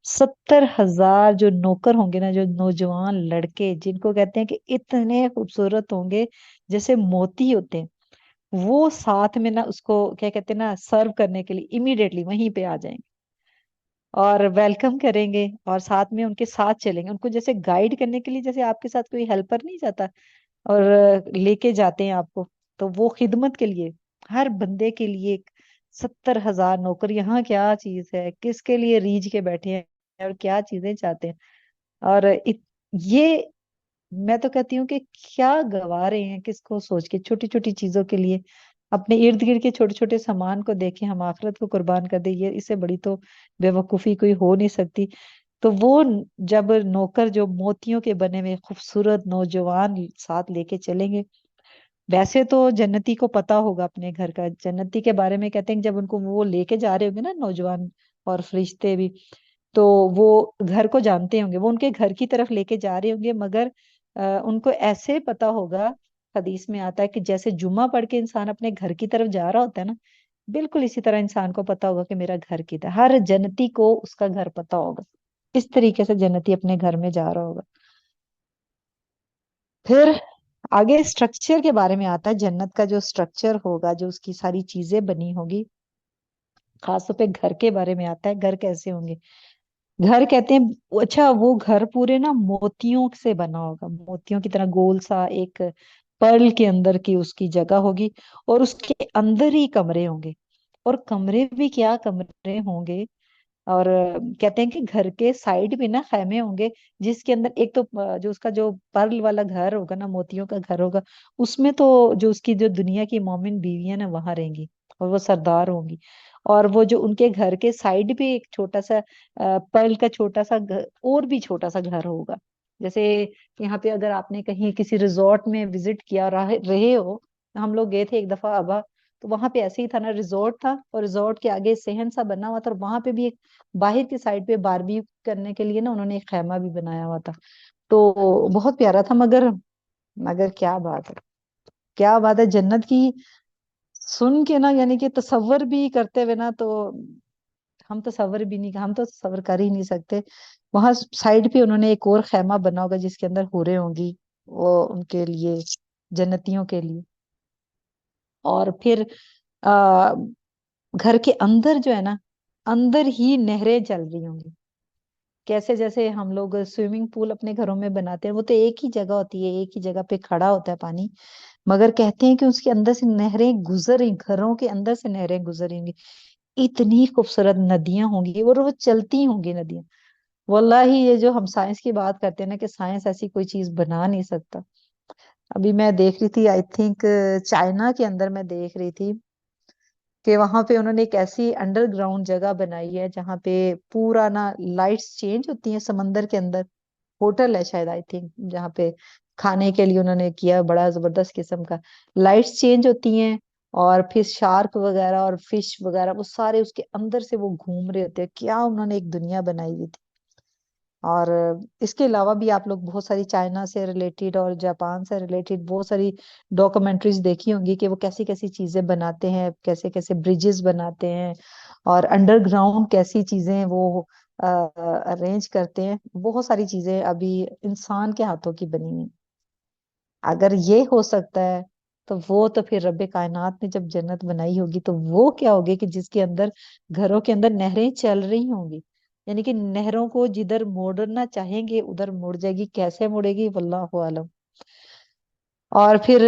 70,000 جو نوکر ہوں گے نا، جو نوجوان لڑکے جن کو کہتے ہیں کہ اتنے خوبصورت ہوں گے جیسے موتی ہوتے ہیں، وہ ساتھ میں نا اس کو کیا کہتے ہیں نا سرو کرنے کے لیے امیڈیٹلی وہیں پہ آ جائیں گے اور ویلکم کریں گے. اور ساتھ میں ان کے ساتھ چلیں گے، ان کو جیسے گائیڈ کرنے کے لیے، جیسے آپ کے ساتھ کوئی ہیلپر نہیں جاتا اور لے کے جاتے ہیں آپ کو، تو وہ خدمت کے لیے ہر بندے کے لیے 70,000 نوکر. یہاں کیا چیز ہے، کس کے لیے ریجھ کے بیٹھے ہیں اور کیا چیزیں چاہتے ہیں. اور یہ میں تو کہتی ہوں کہ کیا گوا رہے ہیں کس کو سوچ کے، چھوٹی چھوٹی چیزوں کے لیے اپنے ارد گرد کے چھوٹے چھوٹے سامان کو دیکھیں، ہم آخرت کو قربان کر دیں. یہ اس سے بڑی تو بے وقوفی کوئی ہو نہیں سکتی. تو وہ جب نوکر جو موتیوں کے بنے ہوئے خوبصورت نوجوان ساتھ لے کے چلیں گے، ویسے تو جنتی کو پتا ہوگا اپنے گھر کا. جنتی کے بارے میں کہتے ہیں کہ جب ان کو وہ لے کے جا رہے ہوں گے نا نوجوان اور فرشتے بھی، تو وہ گھر کو جانتے ہوں گے، وہ ان کے گھر کی طرف لے کے جا رہے ہوں گے. مگر ان کو ایسے پتا ہوگا، حدیث میں آتا ہے کہ جیسے جمعہ پڑھ کے انسان اپنے گھر کی طرف جا رہا ہوتا ہے نا، بالکل اسی طرح انسان کو پتا ہوگا کہ میرا گھر کدھر. ہر جنتی کو اس کا گھر پتا ہوگا. اس طریقے سے جنتی اپنے گھر میں جا رہا ہوگا. پھر آگے اسٹرکچر کے بارے میں آتا ہے. جنت کا جو اسٹرکچر ہوگا، جو اس کی ساری چیزیں بنی ہوگی، خاص طور پہ گھر کے بارے میں آتا ہے. گھر کیسے ہوں گے؟ گھر کہتے ہیں اچھا وہ گھر پورے نا موتیوں سے بنا ہوگا. موتیوں کی طرح گول سا ایک پرل کے اندر کی اس کی جگہ ہوگی، اور اس کے اندر ہی کمرے ہوں گے. اور کمرے بھی کیا کمرے ہوں گے. اور کہتے ہیں کہ گھر کے سائڈ بھی نا خیمے ہوں گے، جس کے اندر ایک تو جو اس کا جو پرل والا گھر ہوگا نا، موتیوں کا گھر ہوگا، اس میں تو جو اس کی جو دنیا کی مومن بیویاں نا وہاں رہیں گی اور وہ سردار ہوں گی. اور وہ جو ان کے گھر کے سائڈ بھی ایک چھوٹا سا پرل کا چھوٹا سا گھر، اور بھی چھوٹا سا گھر ہوگا. جیسے یہاں پہ اگر آپ نے کہیں کسی ریزورٹ میں وزٹ کیا رہے ہو، ہم لوگ گئے تھے ایک دفعہ ابا، تو وہاں پہ ایسے ہی تھا نا، ریزورٹ تھا اور ریزورٹ کے آگے صحن سا بنا ہوا تھا، اور وہاں پہ بھی ایک باہر کی سائڈ پہ باربی کرنے کے لیے نا انہوں نے ایک خیمہ بھی بنایا ہوا تھا. تو بہت پیارا تھا. مگر کیا بات ہے، کیا بات ہے جنت کی. سن کے نا یعنی کہ تصور بھی کرتے ہوئے نا، تو ہم تصور بھی نہیں، ہم تو تصور کر ہی نہیں سکتے. وہاں سائڈ پہ انہوں نے ایک اور خیمہ بنا ہوگا جس کے اندر حوریں ہوں گی، وہ ان کے لیے، جنتیوں کے لیے. اور پھر آ, گھر کے اندر جو ہے نا، اندر ہی نہریں چل رہی ہوں گی. کیسے جیسے ہم لوگ سوئمنگ پول اپنے گھروں میں بناتے ہیں، وہ تو ایک ہی جگہ ہوتی ہے، ایک ہی جگہ پہ کھڑا ہوتا ہے پانی. مگر کہتے ہیں کہ اس کے اندر سے نہریں گزر رہی، گھروں کے اندر سے نہریں گزر رہی ہوں گی. اتنی خوبصورت ندیاں ہوں گی اور وہ چلتی ہوں گی ندیاں. واللہ یہ جو ہم سائنس کی بات کرتے ہیں نا کہ سائنس ایسی کوئی چیز بنا نہیں سکتا. ابھی میں دیکھ رہی تھی، آئی تھنک چائنا کے اندر میں دیکھ رہی تھی کہ وہاں پہ انہوں نے ایک ایسی انڈر گراؤنڈ جگہ بنائی ہے جہاں پہ پورا نا لائٹس چینج ہوتی ہیں سمندر کے اندر. ہوٹل ہے شاید، آئی تھنک، جہاں پہ کھانے کے لیے انہوں نے کیا بڑا زبردست قسم کا. لائٹس چینج ہوتی ہیں، اور پھر شارک وغیرہ اور فش وغیرہ وہ سارے اس کے اندر سے وہ گھوم رہے ہوتے ہیں. کیا انہوں نے ایک دنیا بنائی ہوئی تھی. اور اس کے علاوہ بھی آپ لوگ بہت ساری چائنا سے ریلیٹڈ اور جاپان سے ریلیٹڈ بہت ساری ڈاکومنٹریز دیکھی ہوں گی کہ وہ کیسی کیسی چیزیں بناتے ہیں، کیسے کیسے بریجز بناتے ہیں، اور انڈر گراؤنڈ کیسی چیزیں وہ ارینج کرتے ہیں. بہت ساری چیزیں ابھی انسان کے ہاتھوں کی بنی ہیں. اگر یہ ہو سکتا ہے تو وہ تو پھر رب کائنات نے جب جنت بنائی ہوگی تو وہ کیا ہوگی کہ جس کے اندر گھروں کے اندر نہریں چل رہی ہوں گی. یعنی کہ نہروں کو جدھر موڑنا چاہیں گے ادھر مڑ جائے گی. کیسے مڑے گی واللہ عالم. اور پھر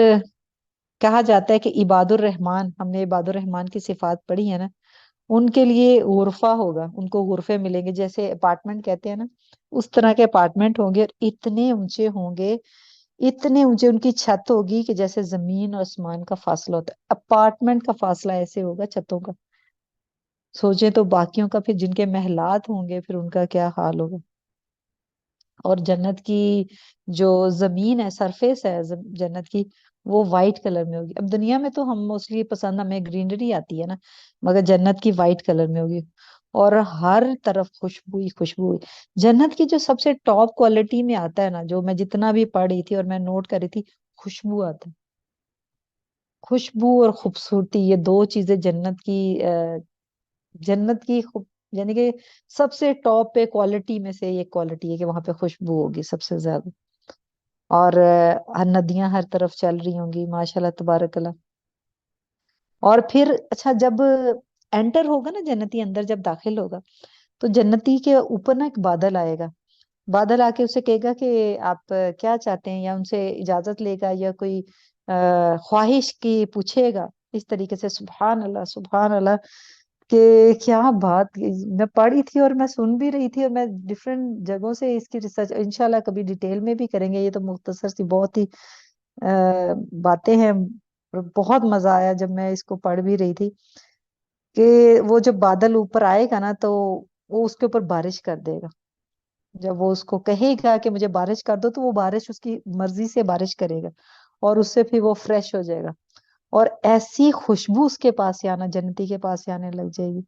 کہا جاتا ہے کہ عباد الرحمان، ہم نے عباد الرحمان کی صفات پڑھی ہے نا، ان کے لیے غرفہ ہوگا، ان کو غرفے ملیں گے، جیسے اپارٹمنٹ کہتے ہیں نا، اس طرح کے اپارٹمنٹ ہوں گے، اور اتنے اونچے ہوں گے، اتنے اونچے ان کی چھت ہوگی کہ جیسے زمین اور آسمان کا فاصلہ ہوتا ہے، اپارٹمنٹ کا فاصلہ ایسے ہوگا چھتوں کا. سوچیں تو باقیوں کا، پھر جن کے محلات ہوں گے پھر ان کا کیا حال ہوگا. اور جنت کی جو زمین ہے، سرفیس ہے جنت کی، وہ وائٹ کلر میں ہوگی. اب دنیا میں تو ہم موسٹلی پسند ہمیں گرینری آتی ہے نا، مگر جنت کی وائٹ کلر میں ہوگی. اور ہر طرف خوشبو ہی خوشبو ہوئی. جنت کی جو سب سے ٹاپ کوالٹی میں آتا ہے نا، جو میں جتنا بھی پڑھ رہی تھی اور میں نوٹ کر رہی تھی، خوشبو آتا ہے. خوشبو اور خوبصورتی، یہ دو چیزیں جنت کی یعنی کہ سب سے ٹاپ پہ کوالٹی میں سے ایک کوالٹی ہے کہ وہاں پہ خوشبو ہوگی سب سے زیادہ. اور ندیاں ہر طرف چل رہی ہوں گی، ماشاء اللہ تبارک اللہ. اور پھر اچھا، جب انٹر ہوگا نا جنتی، اندر جب داخل ہوگا، تو جنتی کے اوپر نا ایک بادل آئے گا. بادل آ کے اسے کہے گا کہ آپ کیا چاہتے ہیں، یا ان سے اجازت لے گا، یا کوئی خواہش کی پوچھے گا. اس طریقے سے سبحان اللہ سبحان اللہ، کہ کیا بات میں پڑھی تھی اور میں سن بھی رہی تھی، اور میں ڈفرینٹ جگہوں سے اس کی ریسرچ انشاءاللہ کبھی ڈیٹیل میں بھی کریں گے. یہ تو مختصر سی بہت ہی باتیں ہیں. بہت مزہ آیا جب میں اس کو پڑھ بھی رہی تھی، کہ وہ جب بادل اوپر آئے گا نا تو وہ اس کے اوپر بارش کر دے گا. جب وہ اس کو کہے گا کہ مجھے بارش کر دو، تو وہ بارش اس کی مرضی سے بارش کرے گا، اور اس سے پھر وہ فریش ہو جائے گا. اور ایسی خوشبو اس کے پاس سے آنا، جنتی کے پاس سے آنے لگ جائے گی.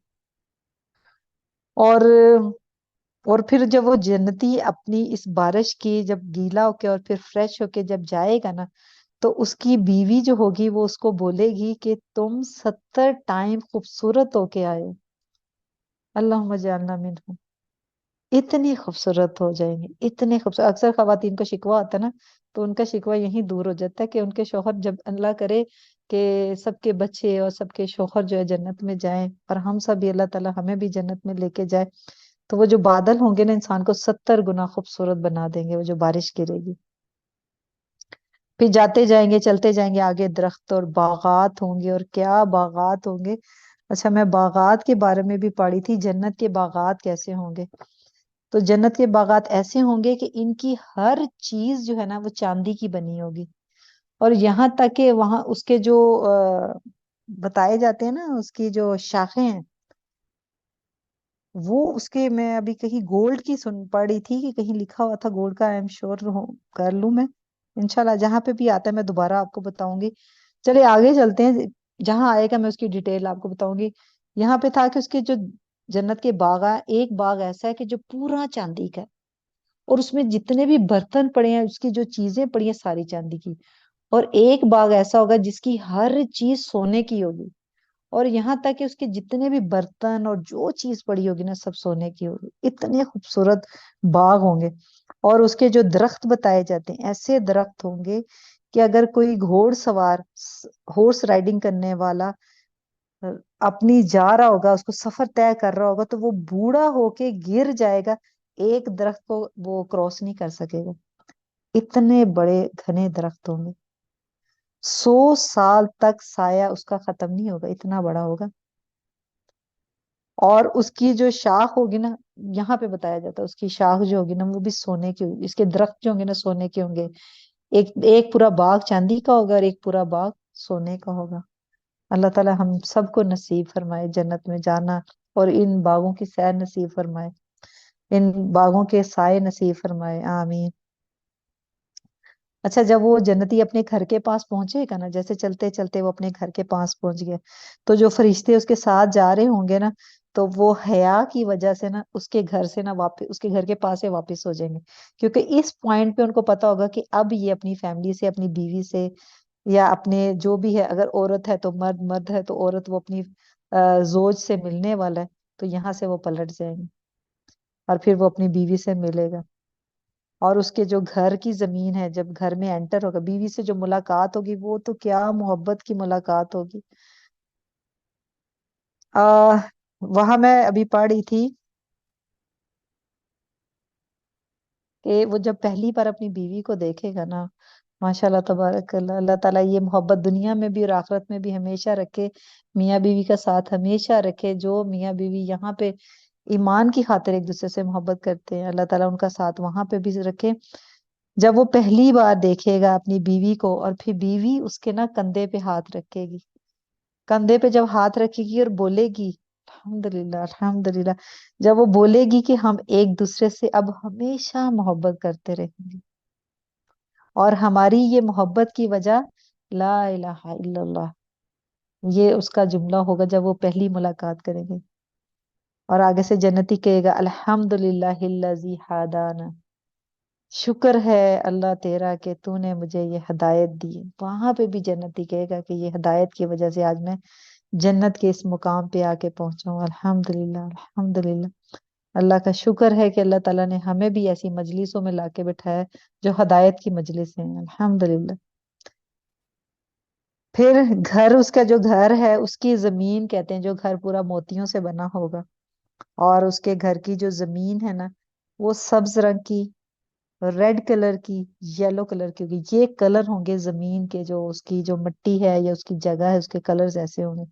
اور اور پھر جب وہ جنتی اپنی اس بارش کی جب گیلا ہو کے اور پھر فریش ہو کے جب جائے گا نا، تو اس کی بیوی جو ہوگی وہ اس کو بولے گی کہ تم 70 ٹائم خوبصورت ہو کے آئے ہو. اللہم اجعلنا منہم. اتنی خوبصورت ہو جائیں گے، اتنے خوبصورت. اکثر خواتین کو شکوہ آتا ہے نا، تو ان کا شکوہ یہی دور ہو جاتا ہے کہ ان کے شوہر، جب اللہ کرے کہ سب کے بچے اور سب کے شوہر جو ہے جنت میں جائیں، اور ہم سب بھی، اللہ تعالیٰ ہمیں بھی جنت میں لے کے جائے، تو وہ جو بادل ہوں گے نا، انسان کو 70 گنا خوبصورت بنا دیں گے. وہ جو بارش گرے گی، پھر جاتے جائیں گے، چلتے جائیں گے، آگے درخت اور باغات ہوں گے، اور کیا باغات ہوں گے. اچھا، میں باغات کے بارے میں بھی پڑھی تھی، جنت کے باغات کیسے ہوں گے. تو جنت کے باغات ایسے ہوں گے کہ ان کی ہر چیز جو ہے نا وہ چاندی کی بنی ہوگی. اور یہاں تک کہ وہاں اس کے جو بتائے جاتے ہیں نا، اس کی جو شاخیں ہیں، وہ اس کے، میں ابھی کہیں گولڈ کی پڑھی تھی کہ کہیں لکھا ہوا تھا گولڈ کا. آئی ایم شیور کر لوں میں انشاءاللہ، جہاں پہ بھی آتا ہے میں دوبارہ آپ کو بتاؤں گی. چلے آگے چلتے ہیں، جہاں آئے گا میں اس کی ڈیٹیل آپ کو بتاؤں گی. یہاں پہ تھا کہ اس کے جو جنت کے باغ ہے، ایک باغ ایسا ہے کہ جو پورا چاندی کا ہے، اور اس میں جتنے بھی برتن پڑے ہیں، اس کی جو چیزیں پڑی ہیں، ساری چاندی کی. اور ایک باغ ایسا ہوگا جس کی ہر چیز سونے کی ہوگی، اور یہاں تک کہ اس کے جتنے بھی برتن اور جو چیز پڑی ہوگی نا، سب سونے کی ہوگی. اتنے خوبصورت باغ ہوں گے. اور اس کے جو درخت بتائے جاتے ہیں، ایسے درخت ہوں گے کہ اگر کوئی گھوڑ سوار، ہورس رائڈنگ کرنے والا اپنی جا رہا ہوگا، اس کو سفر طے کر رہا ہوگا، تو وہ بوڑھا ہو کے گر جائے گا، ایک درخت کو وہ کراس نہیں کر سکے گا. اتنے بڑے گھنے درخت ہوں گے، 100 سال تک سایہ اس کا ختم نہیں ہوگا، اتنا بڑا ہوگا. اور اس کی جو شاخ ہوگی نا، یہاں پہ بتایا جاتا ہے اس کی شاخ جو ہوگی نا، وہ بھی سونے کی ہوگی. اس کے درخت جو ہوں گے نا، سونے کے ہوں گے. ایک ایک پورا باغ چاندی کا ہوگا، اور ایک پورا باغ سونے کا ہوگا. اللہ تعالی ہم سب کو نصیب فرمائے جنت میں جانا، اور ان باغوں کی سیر نصیب فرمائے، ان باغوں کے سائے نصیب فرمائے، آمین. اچھا، جب وہ جنتی اپنے گھر کے پاس پہنچے گا نا، جیسے چلتے چلتے وہ اپنے گھر کے پاس پہنچ گیا، تو جو فرشتے اس کے ساتھ جا رہے ہوں گے نا، تو وہ حیا کی وجہ سے نا اس کے گھر سے نا واپس، اس کے گھر کے پاس سے واپس ہو جائیں گے. کیونکہ اس پوائنٹ پہ ان کو پتا ہوگا کہ اب یہ اپنی فیملی سے، اپنی بیوی سے، یا اپنے جو بھی ہے، اگر عورت ہے تو مرد، مرد ہے تو عورت، وہ اپنی زوج سے ملنے والا ہے، تو یہاں سے وہ پلٹ جائیں گے، اور پھر وہ اپنی بیوی سے ملے گا. اور اس کے جو گھر کی زمین ہے، جب گھر میں انٹر ہوگا، بیوی سے جو ملاقات ہوگی، وہ تو کیا محبت کی ملاقات ہوگی. وہاں میں ابھی پڑھ رہی تھی کہ وہ جب پہلی بار اپنی بیوی کو دیکھے گا نا، ماشاء اللہ تبارک اللہ، اللہ تعالیٰ یہ محبت دنیا میں بھی اور آخرت میں بھی ہمیشہ رکھے، میاں بیوی کا ساتھ ہمیشہ رکھے، جو میاں بیوی یہاں پہ ایمان کی خاطر ایک دوسرے سے محبت کرتے ہیں، اللہ تعالیٰ ان کا ساتھ وہاں پہ بھی رکھے۔ جب وہ پہلی بار دیکھے گا اپنی بیوی کو، اور پھر بیوی اس کے نا کندھے پہ ہاتھ رکھے گی، کندھے پہ جب ہاتھ رکھے گی اور بولے گی الحمدللہ الحمدللہ، جب وہ بولے گی کہ ہم ایک دوسرے سے اب ہمیشہ محبت کرتے رہیں گے، اور ہماری یہ محبت کی وجہ لا الہ الا اللہ، یہ اس کا جملہ ہوگا جب وہ پہلی ملاقات کریں گے۔ اور آگے سے جنتی کہے گا الحمدللہ الذی ہدانا، شکر ہے اللہ تیرا کہ تو نے مجھے یہ ہدایت دی ہے۔ وہاں پہ بھی جنتی کہے گا کہ یہ ہدایت کی وجہ سے آج میں جنت کے اس مقام پہ آ کے پہنچا ہوں، الحمدللہ الحمدللہ۔ اللہ کا شکر ہے کہ اللہ تعالیٰ نے ہمیں بھی ایسی مجلسوں میں لا کے بٹھایا جو ہدایت کی مجلس ہیں، الحمدللہ۔ پھر گھر، اس کا جو گھر ہے اس کی زمین، کہتے ہیں جو گھر پورا موتیوں سے بنا ہوگا، اور اس کے گھر کی جو زمین ہے نا وہ سبز رنگ کی، ریڈ کلر کی، یلو کلر کی ہوگی، یہ کلر ہوں گے زمین کے، جو اس کی جو مٹی ہے یا اس کی جگہ ہے اس کے کلرز ایسے ہوں گے۔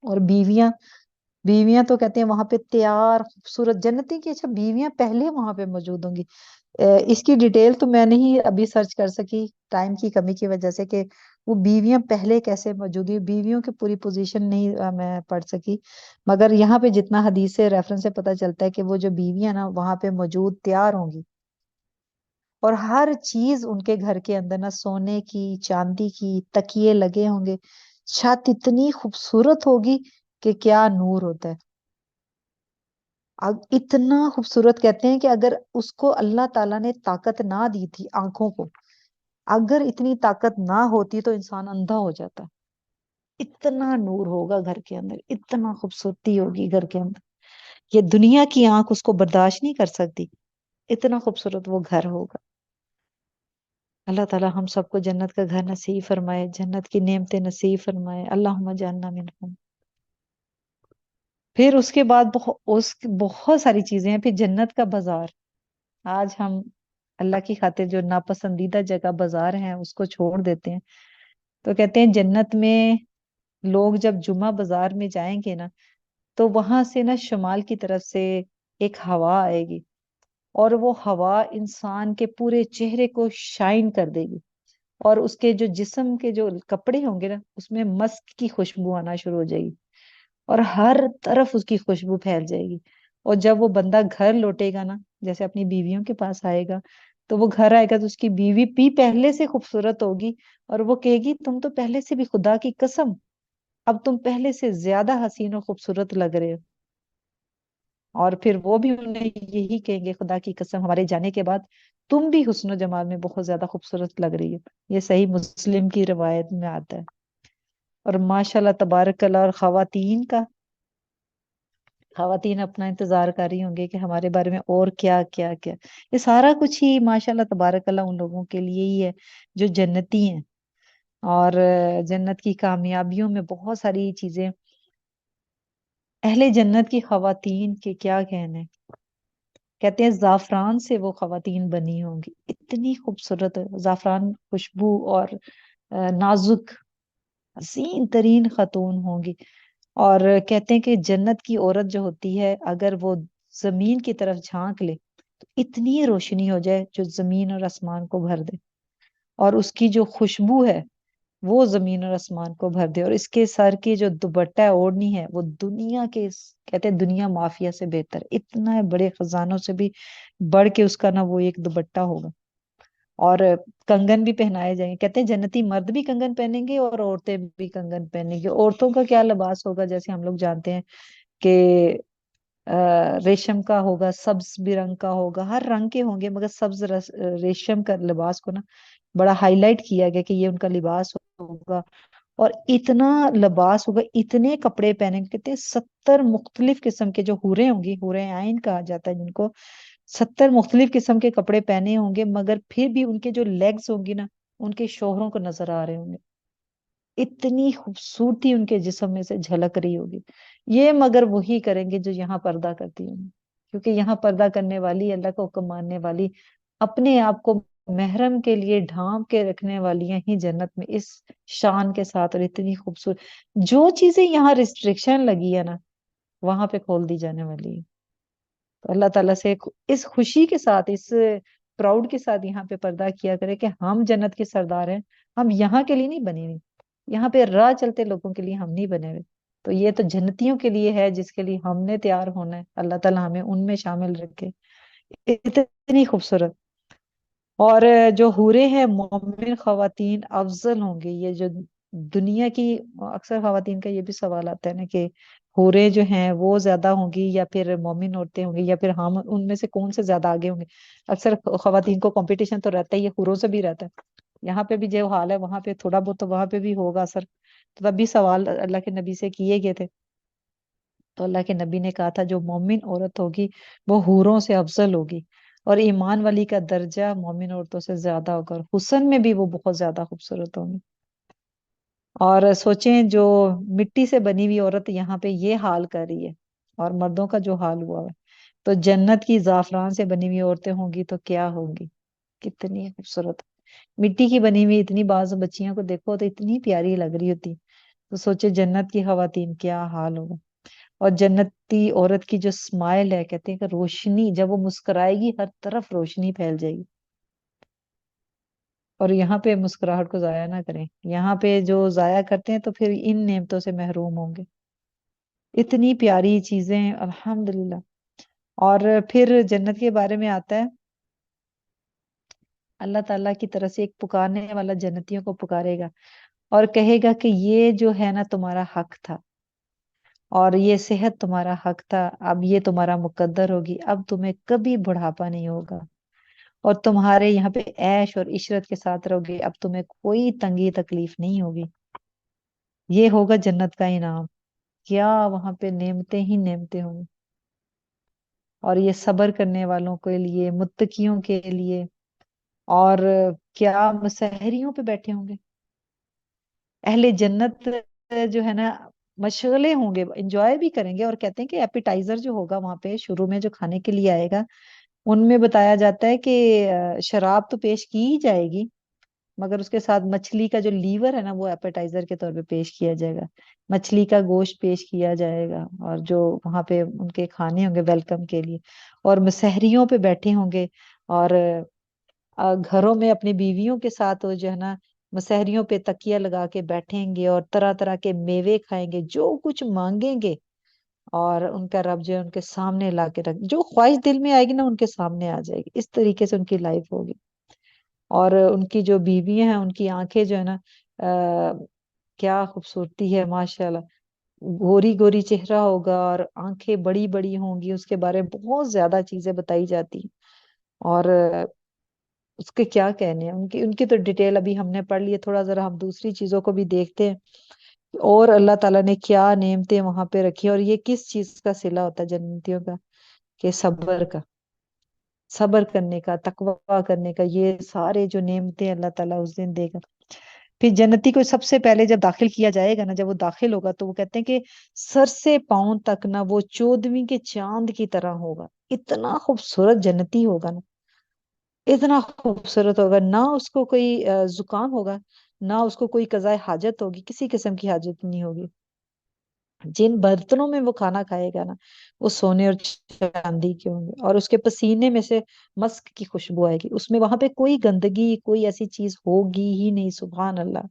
اور بیویاں، بیویاں تو کہتے ہیں وہاں پہ تیار خوبصورت جنتی کی، اچھا بیویاں پہلے وہاں پہ موجود ہوں گی۔ اس کی ڈیٹیل تو میں نہیں ابھی سرچ کر سکی ٹائم کی کمی کی وجہ سے، کہ وہ بیویاں پہلے کیسے موجود ہوئی، بیویوں کی پوری پوزیشن نہیں میں پڑھ سکی، مگر یہاں پہ جتنا حدیث سے ریفرنس سے پتہ چلتا ہے کہ وہ جو بیویاں نا وہاں پہ موجود تیار ہوں گی، اور ہر چیز ان کے گھر کے اندر نا سونے کی، چاندی کی، تکیے لگے ہوں گے، چھت اتنی خوبصورت ہوگی کہ کیا نور ہوتا ہے، اتنا خوبصورت، کہتے ہیں کہ اگر اس کو اللہ تعالیٰ نے طاقت نہ دی تھی آنکھوں کو، اگر اتنی طاقت نہ ہوتی تو انسان اندھا ہو جاتا، اتنا نور ہوگا گھر کے اندر، اتنا خوبصورتی ہوگی گھر کے اندر، یہ دنیا کی آنکھ اس کو برداشت نہیں کر سکتی، اتنا خوبصورت وہ گھر ہوگا۔ اللہ تعالیٰ ہم سب کو جنت کا گھر نصیب فرمائے، جنت کی نعمتیں نصیب فرمائے، اللہم اجعلنا منہم۔ پھر اس کے بعد بہت ساری چیزیں ہیں، پھر جنت کا بازار، آج ہم اللہ کی خاطر جو ناپسندیدہ جگہ بازار ہیں اس کو چھوڑ دیتے ہیں، تو کہتے ہیں جنت میں لوگ جب جمعہ بازار میں جائیں گے نا تو وہاں سے نا شمال کی طرف سے ایک ہوا آئے گی، اور وہ ہوا انسان کے پورے چہرے کو شائن کر دے گی، اور اس کے جو جسم کے جو کپڑے ہوں گے نا اس میں مسک کی خوشبو آنا شروع ہو جائے گی، اور ہر طرف اس کی خوشبو پھیل جائے گی، اور جب وہ بندہ گھر لوٹے گا نا، جیسے اپنی بیویوں کے پاس آئے گا، تو وہ گھر آئے گا تو اس کی بیوی بھی پہلے سے خوبصورت ہوگی، اور وہ کہے گی تم تو پہلے سے بھی، خدا کی قسم اب تم پہلے سے زیادہ حسین و خوبصورت لگ رہے ہو، اور پھر وہ بھی انہیں یہی کہیں گے خدا کی قسم ہمارے جانے کے بعد تم بھی حسن و جمال میں بہت زیادہ خوبصورت لگ رہی ہو، یہ صحیح مسلم کی روایت میں آتا ہے۔ اور ماشاء اللہ تبارک اللہ، اور خواتین اپنا انتظار کر رہی ہوں گے کہ ہمارے بارے میں اور کیا کیا کیا، یہ سارا کچھ ہی ماشاء اللہ تبارک اللہ ان لوگوں کے لیے ہی ہے جو جنتی ہیں، اور جنت کی کامیابیوں میں بہت ساری چیزیں، اہل جنت کی خواتین کے کیا کہنے، کہتے ہیں زعفران سے وہ خواتین بنی ہوں گی، اتنی خوبصورت زعفران خوشبو، اور نازک حسین ترین خاتون ہوں گی، اور کہتے ہیں کہ جنت کی عورت جو ہوتی ہے اگر وہ زمین کی طرف جھانک لے تو اتنی روشنی ہو جائے جو زمین اور آسمان کو بھر دے، اور اس کی جو خوشبو ہے وہ زمین اور آسمان کو بھر دے، اور اس کے سر کی جو دوپٹہ اوڑھنی ہے وہ دنیا کے، کہتے ہیں دنیا مافیا سے بہتر، اتنا بڑے خزانوں سے بھی بڑھ کے اس کا نا وہ ایک دوپٹہ ہوگا، اور کنگن بھی پہنائے جائیں گے، کہتے ہیں جنتی مرد بھی کنگن پہنیں گے اور عورتیں بھی کنگن پہنیں گے۔ عورتوں کا کیا لباس ہوگا، جیسے ہم لوگ جانتے ہیں کہ ریشم کا ہوگا، سبز بھی رنگ کا ہوگا، ہر رنگ کے ہوں گے، مگر سبز ریشم کا لباس کو نا بڑا ہائی لائٹ کیا گیا کہ یہ ان کا لباس ہوگا، اور اتنا لباس ہوگا، اتنے کپڑے پہنے گے، کہتے ہیں 70 مختلف قسم کے جو حوریں ہوں گی، حوریں عین کہا جاتا ہے جن کو، 70 مختلف قسم کے کپڑے پہنے ہوں گے، مگر پھر بھی ان کے جو لیگز ہوں گی نا ان کے شوہروں کو نظر آ رہے ہوں گے، اتنی خوبصورتی ان کے جسم میں سے جھلک رہی ہوگی، یہ مگر وہی کریں گے جو یہاں پردہ کرتی ہوں گی، کیونکہ یہاں پردہ کرنے والی، اللہ کا حکم ماننے والی، اپنے آپ کو محرم کے لیے ڈھانپ کے رکھنے والی ہیں ہی جنت میں اس شان کے ساتھ اور اتنی خوبصورت. جو چیزیں یہاں ریسٹرکشن لگی ہے نا وہاں پہ کھول دی جانے والی ہے. تو اللہ تعالیٰ سے اس خوشی کے ساتھ اس پراؤڈ کے ساتھ یہاں پہ پردہ کیا کرے کہ ہم جنت کے سردار ہیں. ہم یہاں کے لیے نہیں بنے ہوئے, یہاں پہ راہ چلتے لوگوں کے لیے ہم نہیں بنے ہوئے. تو یہ تو جنتیوں کے لیے ہے جس کے لیے ہم نے تیار ہونا ہے. اللہ تعالیٰ ہمیں ان میں شامل رکھے. اتنی خوبصورت. اور جو حوریں ہیں مومن خواتین افضل ہوں گی. یہ جو دنیا کی اکثر خواتین کا یہ بھی سوال آتا ہے نا کہ حوریں جو ہیں وہ زیادہ ہوں گی یا پھر مومن عورتیں ہوں گی یا پھر ہم ان میں سے کون سے زیادہ آگے ہوں گے. اکثر خواتین کو کمپٹیشن تو رہتا ہی ہے, حوروں سے بھی رہتا ہے. یہاں پہ بھی جو حال ہے وہاں پہ تھوڑا بہت تو وہاں پہ بھی ہوگا اثر. تو تب بھی سوال اللہ کے نبی سے کیے گئے تھے. تو اللہ کے نبی نے کہا تھا جو مومن عورت ہوگی وہ حوروں سے افضل ہوگی, اور ایمان والی کا درجہ مومن عورتوں سے زیادہ ہوگا, اور حسن میں بھی وہ بہت زیادہ خوبصورت ہوگی. اور سوچیں جو مٹی سے بنی ہوئی عورت یہاں پہ یہ حال کر رہی ہے اور مردوں کا جو حال ہوا ہے, تو جنت کی زعفران سے بنی ہوئی عورتیں ہوں گی تو کیا ہوگی, کتنی خوبصورت. مٹی کی بنی ہوئی اتنی بعض بچیوں کو دیکھو تو اتنی پیاری لگ رہی ہوتی. تو سوچے جنت کی خواتین کیا حال ہوگا. اور جنتی عورت کی جو اسمائل ہے, کہتے ہیں کہ روشنی, جب وہ مسکرائے گی ہر طرف روشنی پھیل جائے گی. اور یہاں پہ مسکراہٹ کو ضائع نہ کریں. یہاں پہ جو ضائع کرتے ہیں تو پھر ان نعمتوں سے محروم ہوں گے. اتنی پیاری چیزیں الحمدللہ. اور پھر جنت کے بارے میں آتا ہے اللہ تعالیٰ کی طرف سے ایک پکارنے والا جنتیوں کو پکارے گا اور کہے گا کہ یہ جو ہے نا تمہارا حق تھا, اور یہ صحت تمہارا حق تھا, اب یہ تمہارا مقدر ہوگی, اب تمہیں کبھی بڑھاپا نہیں ہوگا, اور تمہارے یہاں پہ عیش اور عشرت کے ساتھ رہو گے, اب تمہیں کوئی تنگی تکلیف نہیں ہوگی. یہ ہوگا جنت کا انعام. کیا وہاں پہ نعمتیں ہی نعمتیں ہوں گی. اور یہ صبر کرنے والوں کے لیے, متقیوں کے لیے. اور کیا مسحریوں پہ بیٹھے ہوں گے اہل جنت, جو ہے نا مشغلے ہوں گے, انجوائے بھی کریں گے. اور کہتے ہیں کہ ایپیٹائزر جو ہوگا وہاں پہ شروع میں جو کھانے کے لیے آئے گا ان میں بتایا جاتا ہے کہ شراب تو پیش کی ہی جائے گی, مگر اس کے ساتھ مچھلی کا جو لیور ہے نا وہ ایپیٹائزر کے طور پہ پیش کیا جائے گا. مچھلی کا گوشت پیش کیا جائے گا, اور جو وہاں پہ ان کے کھانے ہوں گے ویلکم کے لیے. اور مسحریوں پہ بیٹھے ہوں گے, اور گھروں میں اپنی بیویوں کے ساتھ وہ جو ہے نا مسحریوں پہ تکیہ لگا کے بیٹھیں گے, اور طرح طرح کے میوے کھائیں گے, جو کچھ مانگیں گے اور ان کا رب جو ہے ان کے سامنے لا کے رکھ, جو خواہش دل میں آئے گی نا ان کے سامنے آ جائے گی. اس طریقے سے ان کی لائف ہوگی. اور ان کی جو بیویاں ہیں ان کی آنکھیں جو ہے نا کیا خوبصورتی ہے ماشاءاللہ. گوری گوری چہرہ ہوگا اور آنکھیں بڑی بڑی ہوں گی. اس کے بارے میں بہت زیادہ چیزیں بتائی جاتی ہیں, اور اس کے کیا کہنے ہیں. ان کی تو ڈیٹیل ابھی ہم نے پڑھ لی ہے. تھوڑا ذرا ہم دوسری چیزوں کو بھی دیکھتے ہیں, اور اللہ تعالیٰ نے کیا نعمتیں وہاں پہ رکھی, اور یہ کس چیز کا صلہ ہوتا ہے جنتیوں کا, کہ صبر کا, صبر کرنے کا, تقوی کرنے کا. یہ سارے جو نعمتیں اللہ تعالیٰ اس دن دے گا. پھر جنتی کو سب سے پہلے جب داخل کیا جائے گا نا, جب وہ داخل ہوگا تو وہ کہتے ہیں کہ سر سے پاؤں تک نا وہ 14ویں کے چاند کی طرح ہوگا. اتنا خوبصورت جنتی ہوگا نا, اتنا خوبصورت ہوگا. نہ اس کو کوئی زکام ہوگا, نہ اس کو کوئی قضاء حاجت ہوگی, کسی قسم کی حاجت نہیں ہوگی. جن برتنوں میں وہ کھانا کھائے گا نا وہ سونے اور چاندی کے ہوں گے, اور اس کے پسینے میں سے مسک کی خوشبو آئے گی. اس میں وہاں پہ کوئی گندگی, کوئی ایسی چیز ہوگی ہی نہیں. سبحان اللہ.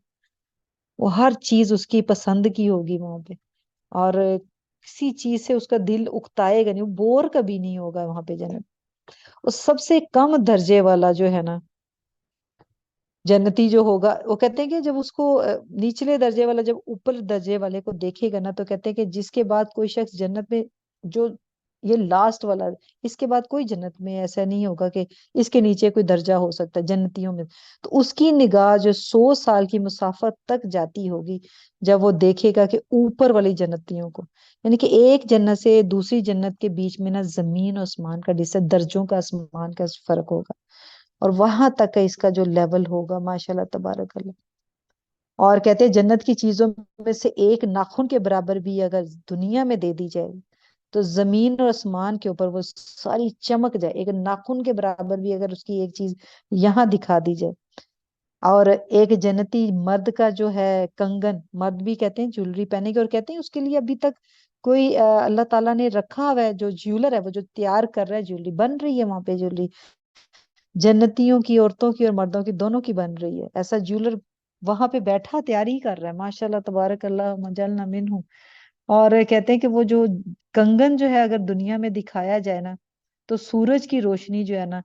وہ ہر چیز اس کی پسند کی ہوگی وہاں پہ, اور کسی چیز سے اس کا دل اکتائے گا نہیں, وہ بور کبھی نہیں ہوگا وہاں پہ جنت. اور سب سے کم درجے والا جو ہے نا جنتی جو ہوگا, وہ کہتے ہیں کہ جب اس کو نچلے درجے والا جب اوپر درجے والے کو دیکھے گا نا تو کہتے ہیں کہ جس کے بعد کوئی شخص جنت میں, جو یہ لاسٹ والا, اس کے بعد کوئی جنت میں ایسا نہیں ہوگا کہ اس کے نیچے کوئی درجہ ہو سکتا ہے جنتیوں میں. تو اس کی نگاہ جو 100 سال کی مسافت تک جاتی ہوگی جب وہ دیکھے گا کہ اوپر والی جنتیوں کو, یعنی کہ ایک جنت سے دوسری جنت کے بیچ میں نا زمین اور آسمان کا درجوں کا آسمان کا فرق ہوگا. اور وہاں تک کا اس کا جو لیول ہوگا ماشاءاللہ تبارک اللہ. اور کہتے ہیں جنت کی چیزوں میں سے ایک ناخن کے برابر بھی اگر دنیا میں دے دی جائے تو زمین اور آسمان کے اوپر وہ ساری چمک جائے، ایک ناخن کے برابر بھی اگر اس کی ایک چیز یہاں دکھا دی جائے. اور ایک جنتی مرد کا جو ہے کنگن، مرد بھی کہتے ہیں جولری پہنے گے، اور کہتے ہیں اس کے لیے ابھی تک کوئی اللہ تعالیٰ نے رکھا ہوا ہے جو جیولر ہے، وہ جو تیار کر رہا ہے جیولری، بن رہی ہے وہاں پہ جیولری، جنتیوں کی، عورتوں کی اور مردوں کی، دونوں کی بن رہی ہے. ایسا جیولر وہاں پہ بیٹھا تیاری کر رہا ہے، ماشاء اللہ تبارک اللہ مجلنا منہ. اور کہتے ہیں کہ وہ جو کنگن جو ہے اگر دنیا میں دکھایا جائے نا، تو سورج کی روشنی جو ہے نا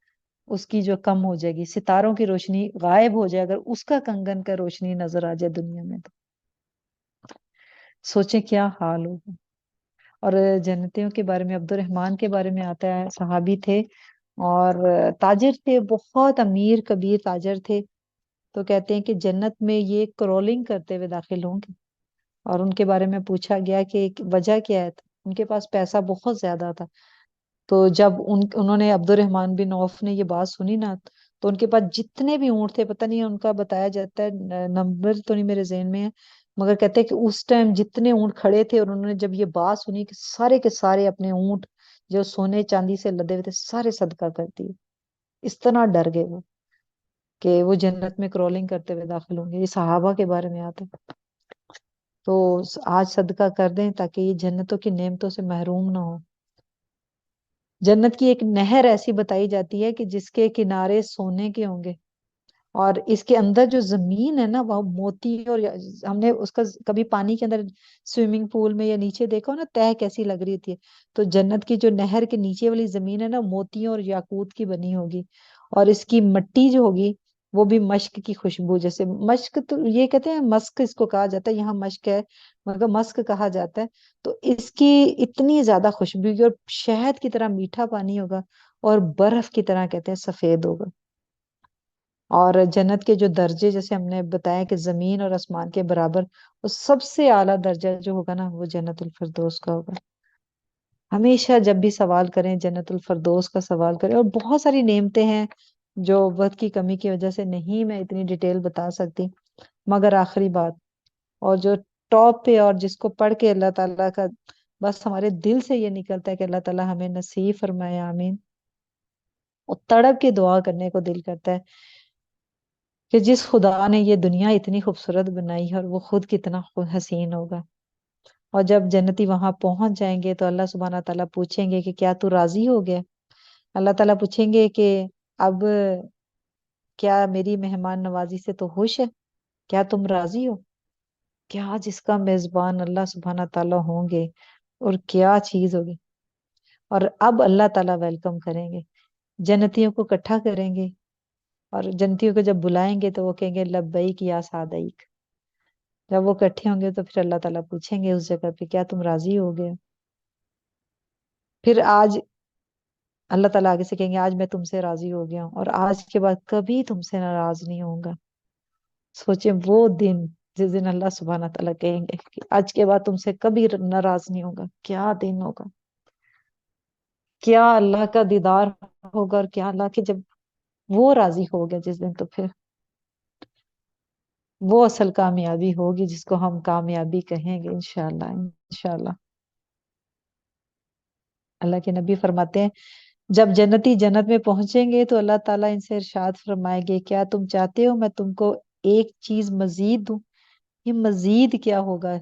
اس کی جو کم ہو جائے گی، ستاروں کی روشنی غائب ہو جائے اگر اس کا کنگن کا روشنی نظر آ جائے دنیا میں. تو سوچیں کیا حال ہوگا. اور جنتیوں کے بارے میں عبد الرحمن کے بارے میں آتا ہے، صحابی تھے اور تاجر تھے، بہت امیر کبیر تاجر تھے. تو کہتے ہیں کہ جنت میں یہ کرولنگ کرتے ہوئے داخل ہوں گے. اور ان کے بارے میں پوچھا گیا کہ وجہ کیا ہے، ان کے پاس پیسہ بہت زیادہ تھا. تو جب انہوں نے عبد الرحمن بن عوف نے یہ بات سنی نا، تو ان کے پاس جتنے بھی اونٹ تھے، پتہ نہیں ان کا بتایا جاتا ہے، نمبر تو نہیں میرے ذہن میں ہے، مگر کہتے ہیں کہ اس ٹائم جتنے اونٹ کھڑے تھے اور انہوں نے جب یہ بات سنی کہ سارے کے سارے اپنے اونٹ جو سونے چاندی سے لدے ہوئے تھے سارے صدقہ کر دیے. اس طرح ڈر گئے وہ کہ وہ جنت میں کرولنگ کرتے ہوئے داخل ہوں گے. یہ صحابہ کے بارے میں آتا ہے. تو آج صدقہ کر دیں تاکہ یہ جنتوں کی نعمتوں سے محروم نہ ہو. جنت کی ایک نہر ایسی بتائی جاتی ہے کہ جس کے کنارے سونے کے ہوں گے، اور اس کے اندر جو زمین ہے نا وہ موتی، اور ہم نے اس کا کبھی پانی کے اندر سوئمنگ پول میں یا نیچے دیکھا ہو نا، تہ کیسی لگ رہی ہوتی ہے. تو جنت کی جو نہر کے نیچے والی زمین ہے نا موتیوں اور یاقوت کی بنی ہوگی، اور اس کی مٹی جو ہوگی وہ بھی مشک کی خوشبو جیسے. مشک تو یہ کہتے ہیں مسک اس کو کہا جاتا ہے، یہاں مشک ہے مگر مسک کہا جاتا ہے. تو اس کی اتنی زیادہ خوشبو ہوگی، اور شہد کی طرح میٹھا پانی ہوگا، اور برف کی طرح کہتے ہیں سفید ہوگا. اور جنت کے جو درجے جیسے ہم نے بتایا کہ زمین اور آسمان کے برابر، وہ سب سے اعلیٰ درجہ جو ہوگا نا وہ جنت الفردوس کا ہوگا. ہمیشہ جب بھی سوال کریں جنت الفردوس کا سوال کریں. اور بہت ساری نعمتیں ہیں جو وقت کی کمی کی وجہ سے نہیں میں اتنی ڈیٹیل بتا سکتی، مگر آخری بات اور جو ٹاپ پہ اور جس کو پڑھ کے اللہ تعالیٰ کا بس ہمارے دل سے یہ نکلتا ہے کہ اللہ تعالیٰ ہمیں نصیب فرمائے، آمین. اور تڑپ کے دعا کرنے کو دل کرتا ہے کہ جس خدا نے یہ دنیا اتنی خوبصورت بنائی ہے اور وہ خود کتنا حسین ہوگا. اور جب جنتی وہاں پہنچ جائیں گے تو اللہ سبحانہ تعالیٰ پوچھیں گے کہ کیا تو راضی ہو گیا. اللہ تعالیٰ پوچھیں گے کہ اب کیا میری مہمان نوازی سے تو خوش ہے، کیا تم راضی ہو. کیا جس کا میزبان اللہ سبحانہ تعالیٰ ہوں گے، اور کیا چیز ہوگی. اور اب اللہ تعالیٰ ویلکم کریں گے، جنتیوں کو اکٹھا کریں گے، اور جنتیوں کو جب بلائیں گے تو وہ کہیں گے لبیک یا سعدیک. جب وہ اکٹھے ہوں گے تو پھر اللہ تعالیٰ پوچھیں گے اس جگہ پہ کیا تم راضی ہو گئے. پھر آج اللہ تعالیٰ آگے سے کہیں گے آج میں تم سے راضی ہو گیا ہوں، اور آج کے بعد کبھی تم سے ناراض نہیں ہوں گا. سوچیں وہ دن جس دن اللہ سبحانہ تعالیٰ کہیں گے کہ آج کے بعد تم سے کبھی ناراض نہیں ہوگا. کیا دن ہوگا، کیا اللہ کا دیدار ہوگا، اور کیا اللہ کے جب وہ راضی ہو گیا جس دن، تو پھر وہ اصل کامیابی ہوگی جس کو ہم کامیابی کہیں گے انشاءاللہ. انشاءاللہ اللہ کے نبی فرماتے ہیں جب جنتی جنت میں پہنچیں گے تو اللہ تعالیٰ ان سے ارشاد فرمائے گے کیا تم چاہتے ہو میں تم کو ایک چیز مزید دوں. یہ مزید کیا ہوگا.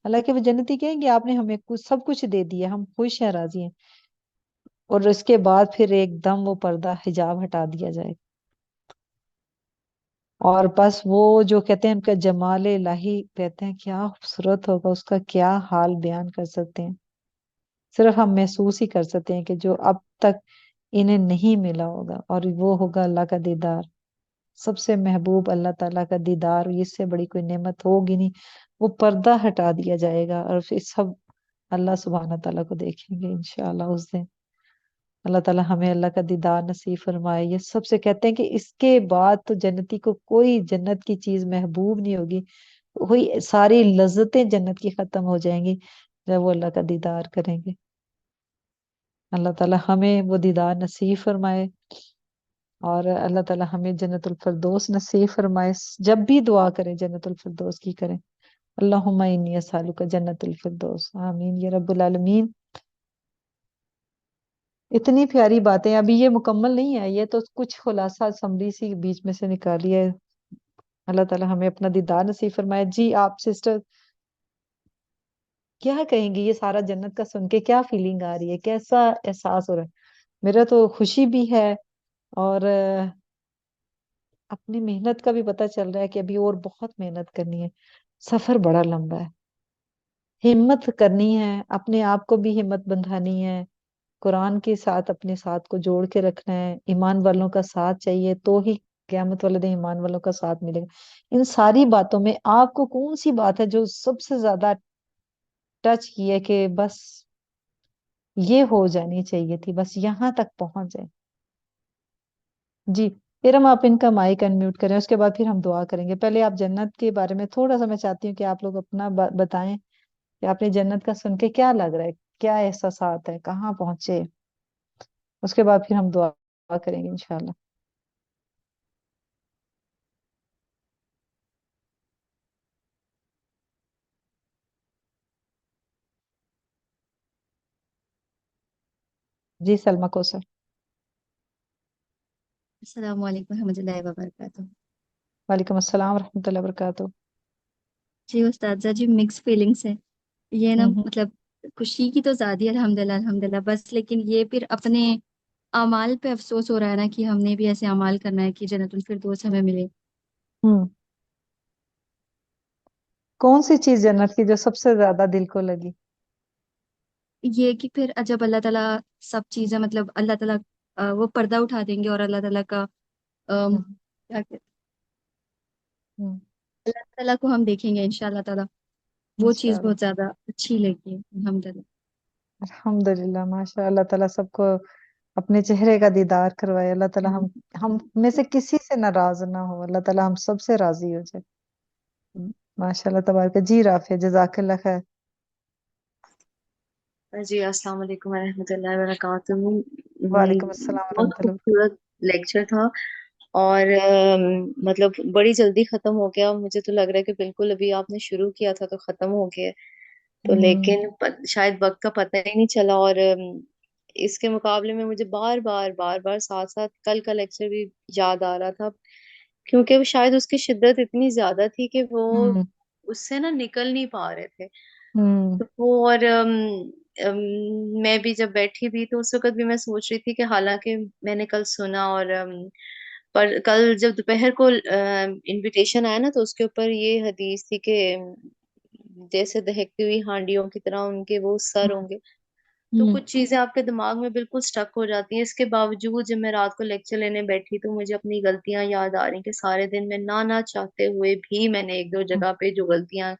اللہ کے وہ جنتی کہیں گے آپ نے ہمیں سب کچھ دے دیا، ہم خوش ہیں، راضی ہیں. اور اس کے بعد پھر ایک دم وہ پردہ حجاب ہٹا دیا جائے، اور بس وہ جو کہتے ہیں ان کا جمال الہی کہتے ہیں کیا خوبصورت ہوگا، اس کا کیا حال بیان کر سکتے ہیں. صرف ہم محسوس ہی کر سکتے ہیں کہ جو اب تک انہیں نہیں ملا ہوگا، اور وہ ہوگا اللہ کا دیدار. سب سے محبوب اللہ تعالیٰ کا دیدار، اس سے بڑی کوئی نعمت ہوگی نہیں. وہ پردہ ہٹا دیا جائے گا اور پھر سب اللہ سبحانہ تعالیٰ کو دیکھیں گے انشاءاللہ اس دن. اللہ تعالیٰ ہمیں اللہ کا دیدار نصیب فرمائے. یہ سب سے کہتے ہیں کہ اس کے بعد تو جنتی کو کوئی جنت کی چیز محبوب نہیں ہوگی، وہی ساری لذتیں جنت کی ختم ہو جائیں گی جب وہ اللہ کا دیدار کریں گے. اللہ تعالیٰ ہمیں وہ دیدار نصیب فرمائے، اور اللہ تعالیٰ ہمیں جنت الفردوس نصیب فرمائے. جب بھی دعا کریں جنت الفردوس کی کریں. اللہم انی اسالک جنت الفردوس، آمین یا رب العالمین. اتنی پیاری باتیں. ابھی یہ مکمل نہیں ہے، یہ تو کچھ خلاصہ سمری سی بیچ میں سے نکالی ہے. اللہ تعالیٰ ہمیں اپنا دیدار نصیب فرمائے. جی آپ سسٹر کیا کہیں گی؟ یہ سارا جنت کا سن کے کیا فیلنگ آ رہی ہے، کیسا احساس ہو رہا ہے؟ میرا تو خوشی بھی ہے، اور اپنی محنت کا بھی پتہ چل رہا ہے کہ ابھی اور بہت محنت کرنی ہے. سفر بڑا لمبا ہے، ہمت کرنی ہے، اپنے آپ کو بھی ہمت بندھانی ہے، قرآن کے ساتھ اپنے ساتھ کو جوڑ کے رکھنا ہے. ایمان والوں کا ساتھ چاہیے تو ہی قیامت والے دن ایمان والوں کا ساتھ ملے گا. ان ساری باتوں میں آپ کو کون سی بات ہے جو سب سے زیادہ ٹچ کی ہے کہ بس یہ ہو جانی چاہیے تھی، بس یہاں تک پہنچ جائے؟ جی ارم آپ ان کا مائک انمیوٹ کریں، اس کے بعد پھر ہم دعا کریں گے. پہلے آپ جنت کے بارے میں تھوڑا سا میں چاہتی ہوں کہ آپ لوگ اپنا بتائیں کہ آپ نے جنت کا سن کے کیا لگ رہا ہے، کیا احساسات ہے، کہاں پہنچے. اس کے بعد پھر ہم دعا کریں گے انشاءاللہ. جی سلما کوثر. السلام علیکم ورحمۃ اللہ وبرکاتہ. وعلیکم السلام ورحمۃ اللہ وبرکاتہ. جی استاذہ جی، مکس فیلنگس ہے یہ نا، ہوں ہوں مطلب خوشی کی تو زیادہ الحمد للہ الحمد للہ، بس لیکن یہ پھر اپنے اعمال پہ افسوس ہو رہا ہے نا کہ ہم نے بھی ایسے اعمال کرنا ہے کہ جنت الفردوس ہمیں ملے. ہوں. کون سی چیز جنت کی جو سب سے زیادہ دل کو لگی؟ یہ کہ پھر جب اللہ تعالیٰ سب چیزیں، مطلب اللہ تعالیٰ وہ پردہ اٹھا دیں گے اور اللہ تعالیٰ کا ہوں کیا کہتے، ہوں. اللہ تعالیٰ کو ہم دیکھیں گے انشاءاللہ تعالیٰ. وہ چیز انشاءاللہ. بہت زیادہ اچھی لگی الحمد للہ. الحمدللہ ماشاء اللہ تعالیٰ سب کو اپنے چہرے کا دیدار کروائے. اللہ تعالیٰ ہم میں سے کسی سے ناراض نہ ہو. اللہ تعالیٰ ہم سب سے راضی ہو جائے. ماشاء اللہ تبارک. جی رافع جزاک اللہ خیر. جی السلام علیکم ورحمۃ اللہ وبرکاتہ. وعلیکم السلام بہت ورحمۃ اللہ. خوبصورت لیکچر تھا، اور مطلب بڑی جلدی ختم ہو گیا. مجھے تو لگ رہا ہے کہ بالکل ابھی آپ نے شروع کیا تھا تو ختم ہو گیا. تو ہوں لیکن شاید وقت کا پتہ ہی نہیں چلا. اور اس کے مقابلے میں مجھے بار بار بار بار ساتھ ساتھ کل کا لیکچر بھی یاد آ رہا تھا، کیونکہ وہ شاید اس کی شدت اتنی زیادہ تھی کہ وہ ہوں اس سے نا نکل نہیں پا رہے تھے. ہوں تو وہ اور ام، میں بھی جب بیٹھی تھی تو اس وقت بھی میں سوچ رہی تھی کہ حالانکہ میں نے کل سنا، اور پر کل جب دوپہر کو انویٹیشن آیا نا تو اس کے اوپر یہ حدیث تھی کہ جیسے دہکتی ہوئی ہانڈیوں کی طرح ان کے وہ سر ہوں گے. تو ہوں کچھ چیزیں آپ کے دماغ میں بالکل سٹک ہو جاتی ہیں. اس کے باوجود جب میں رات کو لیکچر لینے بیٹھی تو مجھے اپنی غلطیاں یاد آ رہی کہ سارے دن میں نہ چاہتے ہوئے بھی میں نے ایک دو ہوں جگہ پہ جو غلطیاں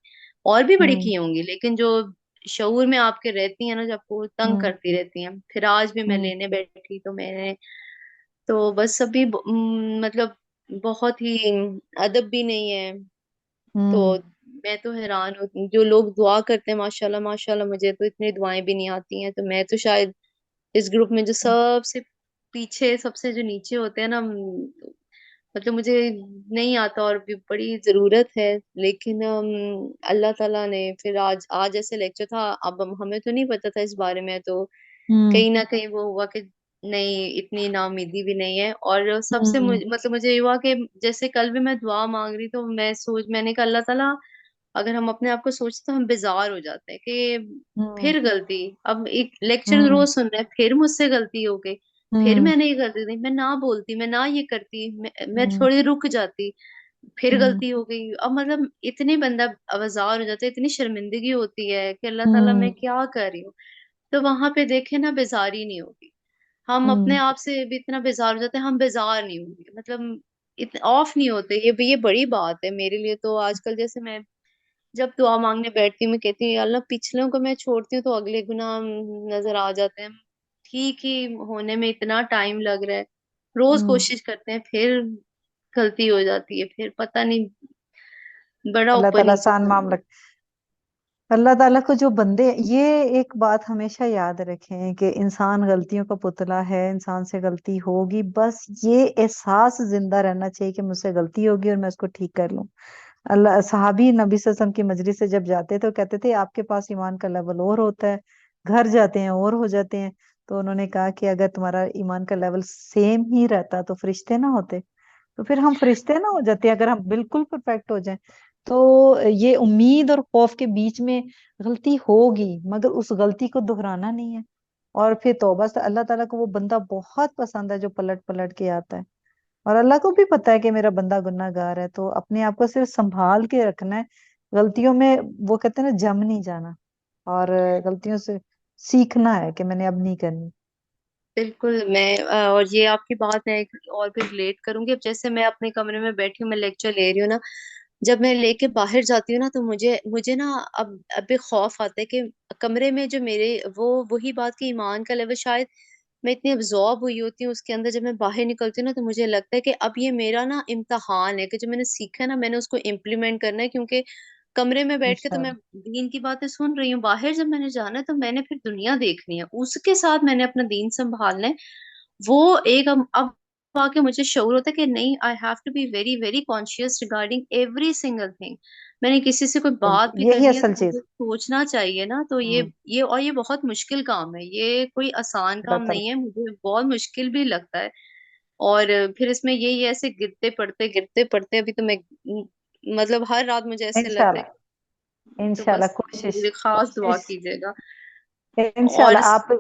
اور بھی بڑی ہوں کی ہوں گی، لیکن جو شعور میں آپ کے رہتی ہیں نا، جو آپ کو تنگ ہوں کرتی رہتی ہیں. پھر آج بھی میں ہوں لینے بیٹھی تو میں نے تو بس ابھی مطلب بہت ہی ادب بھی نہیں ہے. تو ہوں میں تو حیران ہوتی ہوں جو لوگ دعا کرتے ہیں. ماشاء اللہ ماشاء اللہ، مجھے تو اتنی دعائیں بھی نہیں آتی ہیں. تو میں تو شاید اس گروپ میں جو سب سے پیچھے، سب سے جو نیچے ہوتے ہیں نا، مطلب مجھے نہیں آتا اور بھی بڑی ضرورت ہے. لیکن اللہ تعالیٰ نے پھر آج آج ایسے لیکچر تھا. اب ہمیں تو نہیں پتا تھا اس بارے میں، تو ہوں کہیں نہ کہیں وہ ہوا کہ نہیں، اتنی نا امیدی بھی نہیں ہے. اور سب سے ہوں مطلب مجھے یہ ہوا کہ جیسے کل بھی میں دعا مانگ رہی تو میں نے کہا اللہ تعالیٰ، اگر ہم اپنے آپ کو سوچتے تو ہم بیزار ہو جاتے ہیں کہ ہوں پھر غلطی. اب ایک لیکچر ہوں روز سن رہے ہیں، پھر مجھ سے غلطی ہو گئی، پھر ہوں میں نہیں کرتی تھی، میں نہ بولتی، میں نہ یہ کرتی، میں ہوں تھوڑی رک جاتی، پھر ہوں غلطی ہو گئی. اب مطلب اتنی بندہ آزار ہو جاتا ہے، اتنی شرمندگی ہوتی ہے کہ اللہ تعالیٰ میں ہوں کیا کر رہی ہوں. تو وہاں پہ دیکھے نا بیزاری نہیں ہوگی. ہم ہوں اپنے آپ سے بھی اتنا بیزار ہو جاتے ہیں، ہم بیزار نہیں ہوں گے، مطلب آف نہیں ہوتے. یہ بڑی بات ہے میرے لیے. تو آج کل جیسے میں جب دعا مانگنے بیٹھتی ہوں، میں کہتی ہوں اللہ پچھلوں کو میں چھوڑتی ہوں تو اگلے گناہ نظر آ جاتے ہیں. ٹھیک ہی ہونے میں اتنا ٹائم لگ رہا ہے، روز ہوں. کوشش کرتے ہیں، پھر غلطی ہو جاتی ہے، پھر پتہ نہیں بڑا اللہ اوپر تعالیٰ نیچے آسان سا معاملہ. اللہ تعالیٰ کو جو بندے، یہ ایک بات ہمیشہ یاد رکھیں کہ انسان غلطیوں کا پتلا ہے، انسان سے غلطی ہوگی. بس یہ احساس زندہ رہنا چاہیے کہ مجھ سے غلطی ہوگی اور میں اس کو ٹھیک کر لوں. اللہ صحابی نبی صلی اللہ علیہ وسلم کی مجلس سے جب جاتے تو کہتے تھے آپ کے پاس ایمان کا لیول اور ہوتا ہے، گھر جاتے ہیں اور ہو جاتے ہیں. تو انہوں نے کہا کہ اگر تمہارا ایمان کا لیول سیم ہی رہتا تو فرشتے نہ ہوتے، تو پھر ہم فرشتے نہ ہو جاتے اگر ہم بالکل پرفیکٹ ہو جائیں۔ تو یہ امید اور خوف کے بیچ میں غلطی ہوگی، مگر اس غلطی کو دہرانا نہیں ہے، اور پھر توبہ سے اللہ تعالیٰ کو وہ بندہ بہت پسند ہے جو پلٹ پلٹ کے آتا ہے، اور اللہ کو بھی پتا ہے کہ میرا بندہ گناہ گار ہے، تو اپنے آپ کو صرف سنبھال کے رکھنا ہے، غلطیوں میں وہ کہتے ہیں نا جم نہیں جانا، اور غلطیوں سے سیکھنا ہے کہ میں نے اب نہیں کرنی۔ بالکل میں اور یہ آپ کی بات میں ایک اور بھی ریلیٹ کروں گی۔ اب جیسے میں اپنے کمرے میں بیٹھی ہوں، میں لیکچر لے رہی ہوں نا، جب میں لے کے باہر جاتی ہوں نا تو مجھے نا اب بھی خوف آتا ہے کہ کمرے میں جو میرے وہی بات کی ایمان کا لیول شاید میں اتنی ابزارب ہوئی ہوتی ہوں اس کے اندر، جب میں باہر نکلتی ہوں نا تو مجھے لگتا ہے کہ اب یہ میرا نا امتحان ہے کہ جو میں نے سیکھا ہے نا میں نے اس کو امپلیمنٹ کرنا ہے، کیونکہ کمرے میں بیٹھ کے تو میں انشاءاللہ دین کی باتیں سن رہی ہوں، باہر جب میں نے جانا ہے تو میں نے پھر دنیا دیکھنی ہے، اس کے ساتھ میں نے اپنا دین سنبھالنا ہے۔ وہ ایک اب آ کے مجھے شعور ہوتا ہے کہ نہیں، I have to be very very conscious regarding every single thing. میں نے کسی سے کوئی بات بھی یہی کرنی ہے اصل تو چیز۔ مجھے سوچنا چاہیے نا، تو ہوں، یہ بہت مشکل کام ہے، یہ کوئی آسان اللہ کام تعالیٰ نہیں ہے، مجھے بہت مشکل بھی لگتا ہے۔ اور پھر اس میں یہی ایسے گرتے پڑتے ابھی تو میں مطلب ہر رات مجھے ایسے لگتا ہے، انشاءاللہ تو انشاءاللہ بس کوشش میری خاص دعا کوشش کیجیے گا۔ اور انشاءاللہ آپ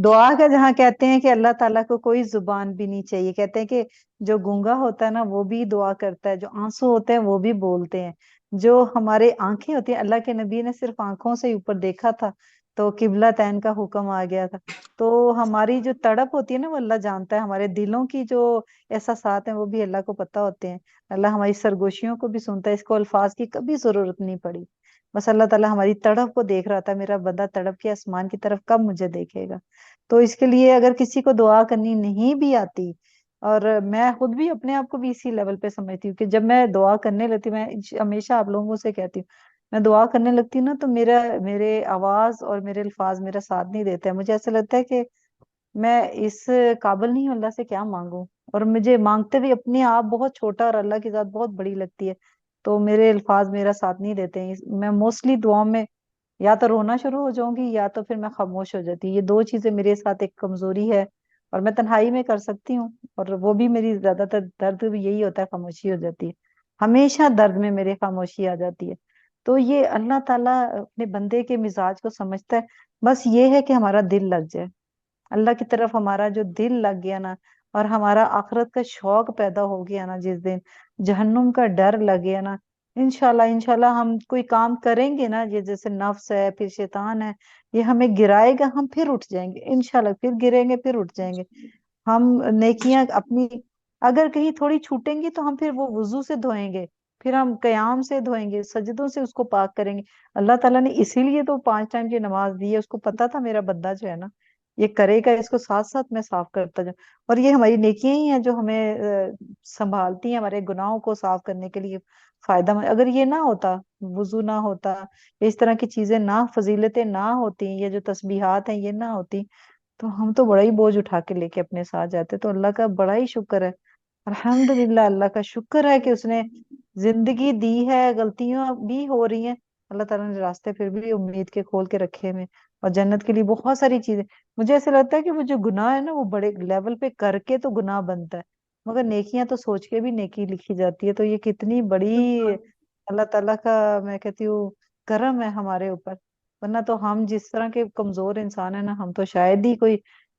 دعا کا جہاں کہتے ہیں کہ اللہ تعالیٰ کو کوئی زبان بھی نہیں چاہیے، کہتے ہیں کہ جو گونگا ہوتا ہے نا وہ بھی دعا کرتا ہے، جو آنسو ہوتے ہیں وہ بھی بولتے ہیں، جو ہمارے آنکھیں ہوتی ہیں، اللہ کے نبی نے صرف آنکھوں سے اوپر دیکھا تھا تو قبلہ تین کا حکم آ گیا تھا، تو ہماری جو تڑپ ہوتی ہے نا وہ اللہ جانتا ہے، ہمارے دلوں کی جو احساسات ہیں وہ بھی اللہ کو پتہ ہوتے ہیں، اللہ ہماری سرگوشیوں کو بھی سنتا ہے، اس کو الفاظ کی کبھی ضرورت نہیں پڑی، بس اللہ تعالیٰ ہماری تڑپ کو دیکھ رہا تھا، میرا بندہ تڑپ کے آسمان کی طرف کب مجھے دیکھے گا۔ تو اس کے لیے اگر کسی کو دعا کرنی نہیں بھی آتی، اور میں خود بھی اپنے آپ کو بھی اسی لیول پہ سمجھتی ہوں کہ جب میں دعا کرنے لگتی ہوں، میں ہمیشہ آپ لوگوں سے کہتی ہوں، میں دعا کرنے لگتی ہوں نا تو میرے آواز اور میرے الفاظ میرا ساتھ نہیں دیتے ہیں، مجھے ایسا لگتا ہے کہ میں اس قابل نہیں ہوں اللہ سے کیا مانگوں، اور مجھے مانگتے بھی اپنے آپ بہت چھوٹا اور اللہ کی ذات بہت بڑی لگتی ہے، تو میرے الفاظ میرا ساتھ نہیں دیتے ہیں، میں موسٹلی دعاؤں میں یا تو رونا شروع ہو جاؤں گی یا تو پھر میں خاموش ہو جاتی ہوں، یہ دو چیزیں میرے ساتھ ایک کمزوری ہے، اور میں تنہائی میں کر سکتی ہوں، اور وہ بھی میری زیادہ تر درد بھی یہی ہوتا ہے، خاموشی ہو جاتی ہے، ہمیشہ درد میں میرے خاموشی آ جاتی ہے۔ تو یہ اللہ تعالیٰ اپنے بندے کے مزاج کو سمجھتا ہے، بس یہ ہے کہ ہمارا دل لگ جائے اللہ کی طرف، ہمارا جو دل لگ گیا نا، اور ہمارا آخرت کا شوق پیدا ہو گیا نا، جس دن جہنم کا ڈر لگ گیا نا، انشاءاللہ ہم کوئی کام کریں گے نا، یہ جیسے نفس ہے پھر شیطان ہے، یہ ہمیں گرائے گا، ہم پھر اٹھ جائیں گے انشاءاللہ، پھر گریں گے پھر اٹھ جائیں گے، ہم نیکیاں اپنی اگر کہیں تھوڑی چھوٹیں گی تو ہم پھر وہ وضو سے دھوئیں گے، پھر ہم قیام سے دھوئیں گے، سجدوں سے اس کو پاک کریں گے، اللہ تعالیٰ نے اسی لیے تو 5 ٹائم کی نماز دی ہے، اس کو پتا تھا میرا بندہ جو ہے نا یہ کرے گا، اس کو ساتھ ساتھ میں صاف کرتا جاؤں، اور یہ ہماری نیکیاں ہی ہیں جو ہمیں سنبھالتی ہیں، ہمارے گناہوں کو صاف کرنے کے لیے فائدہ مند، اگر یہ نہ ہوتا، وضو نہ ہوتا، اس طرح کی چیزیں نہ، فضیلتیں نہ ہوتی، یہ جو تسبیحات ہیں یہ نہ ہوتی، تو ہم تو بڑا ہی بوجھ اٹھا کے لے کے اپنے ساتھ جاتے، تو اللہ کا بڑا ہی شکر ہے، الحمدللہ اللہ کا شکر ہے کہ اس نے زندگی دی ہے، غلطیاں بھی ہو رہی ہیں، اللہ تعالیٰ نے راستے پھر بھی امید کے کھول کے رکھے ہوئے، اور جنت کے لیے بہت ساری چیزیں، مجھے ایسا لگتا ہے کہ وہ جو گناہ ہے نا وہ بڑے لیول پہ کر کے تو گناہ بنتا ہے، مگر نیکیاں تو سوچ کے بھی نیکی لکھی جاتی ہے، تو یہ کتنی بڑی اللہ تعالیٰ کا میں کہتی ہوں کرم ہے ہمارے اوپر، ورنہ تو ہم جس طرح کے کمزور انسان ہیں نا، ہم تو شاید ہی کوئی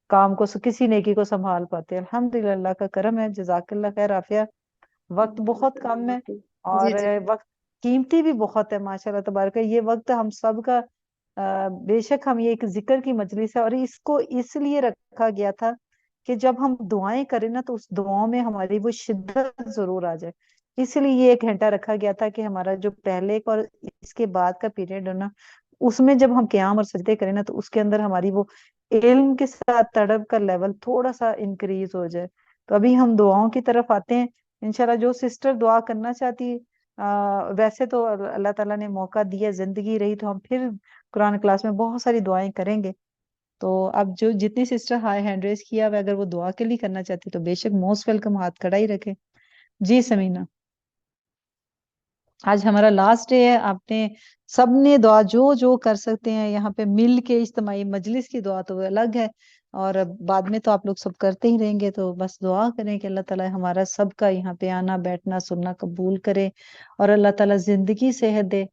کام کو کسی نیکی کو سنبھال پاتے ہیں، الحمدللہ اللہ کا کرم ہے، جزاک اللہ خیر عافیہ، وقت بہت کم ہے، اور جی جی وقت قیمتی بھی بہت ہے، ماشاءاللہ تبارک ہے، یہ وقت ہم سب کا بے شک ہم یہ ایک ذکر کی مجلس ہے، اور اس کو اس لیے رکھا گیا تھا کہ جب ہم دعائیں کریں نا تو اس دعاؤں میں ہماری وہ شدت ضرور آ جائے، اس لیے یہ 1 گھنٹہ رکھا گیا تھا کہ ہمارا جو پہلے کا اور اس کے بعد کا پیریڈ ہے نا، اس میں جب ہم قیام اور سجدے کریں نا تو اس کے اندر ہماری وہ علم کے ساتھ تڑپ کا لیول تھوڑا سا انکریز ہو جائے، تو ابھی ہم دعاؤں کی طرف آتے ہیں، انشاءاللہ جو سسٹر دعا کرنا چاہتی، ویسے تو اللہ تعالیٰ نے موقع دیا، زندگی رہی تو ہم پھر قرآن کلاس میں بہت ساری دعائیں کریں گے، تو اب جو جتنی سسٹر ہائی ہینڈ ریز کیا ہوا اگر وہ دعا کے لیے کرنا چاہتی تو بے شک موسٹ ویلکم، ہاتھ کھڑا ہی رکھے۔ جی سمینہ، آج ہمارا لاسٹ ڈے ہے، آپ نے سب نے دعا جو جو کر سکتے ہیں یہاں پہ مل کے، اجتماعی مجلس کی دعا تو وہ الگ ہے، اور اب بعد میں تو آپ لوگ سب کرتے ہی رہیں گے، تو بس دعا کریں کہ اللہ تعالیٰ ہمارا سب کا یہاں پہ آنا بیٹھنا سننا قبول کرے، اور اللہ تعالیٰ زندگی صحت دے،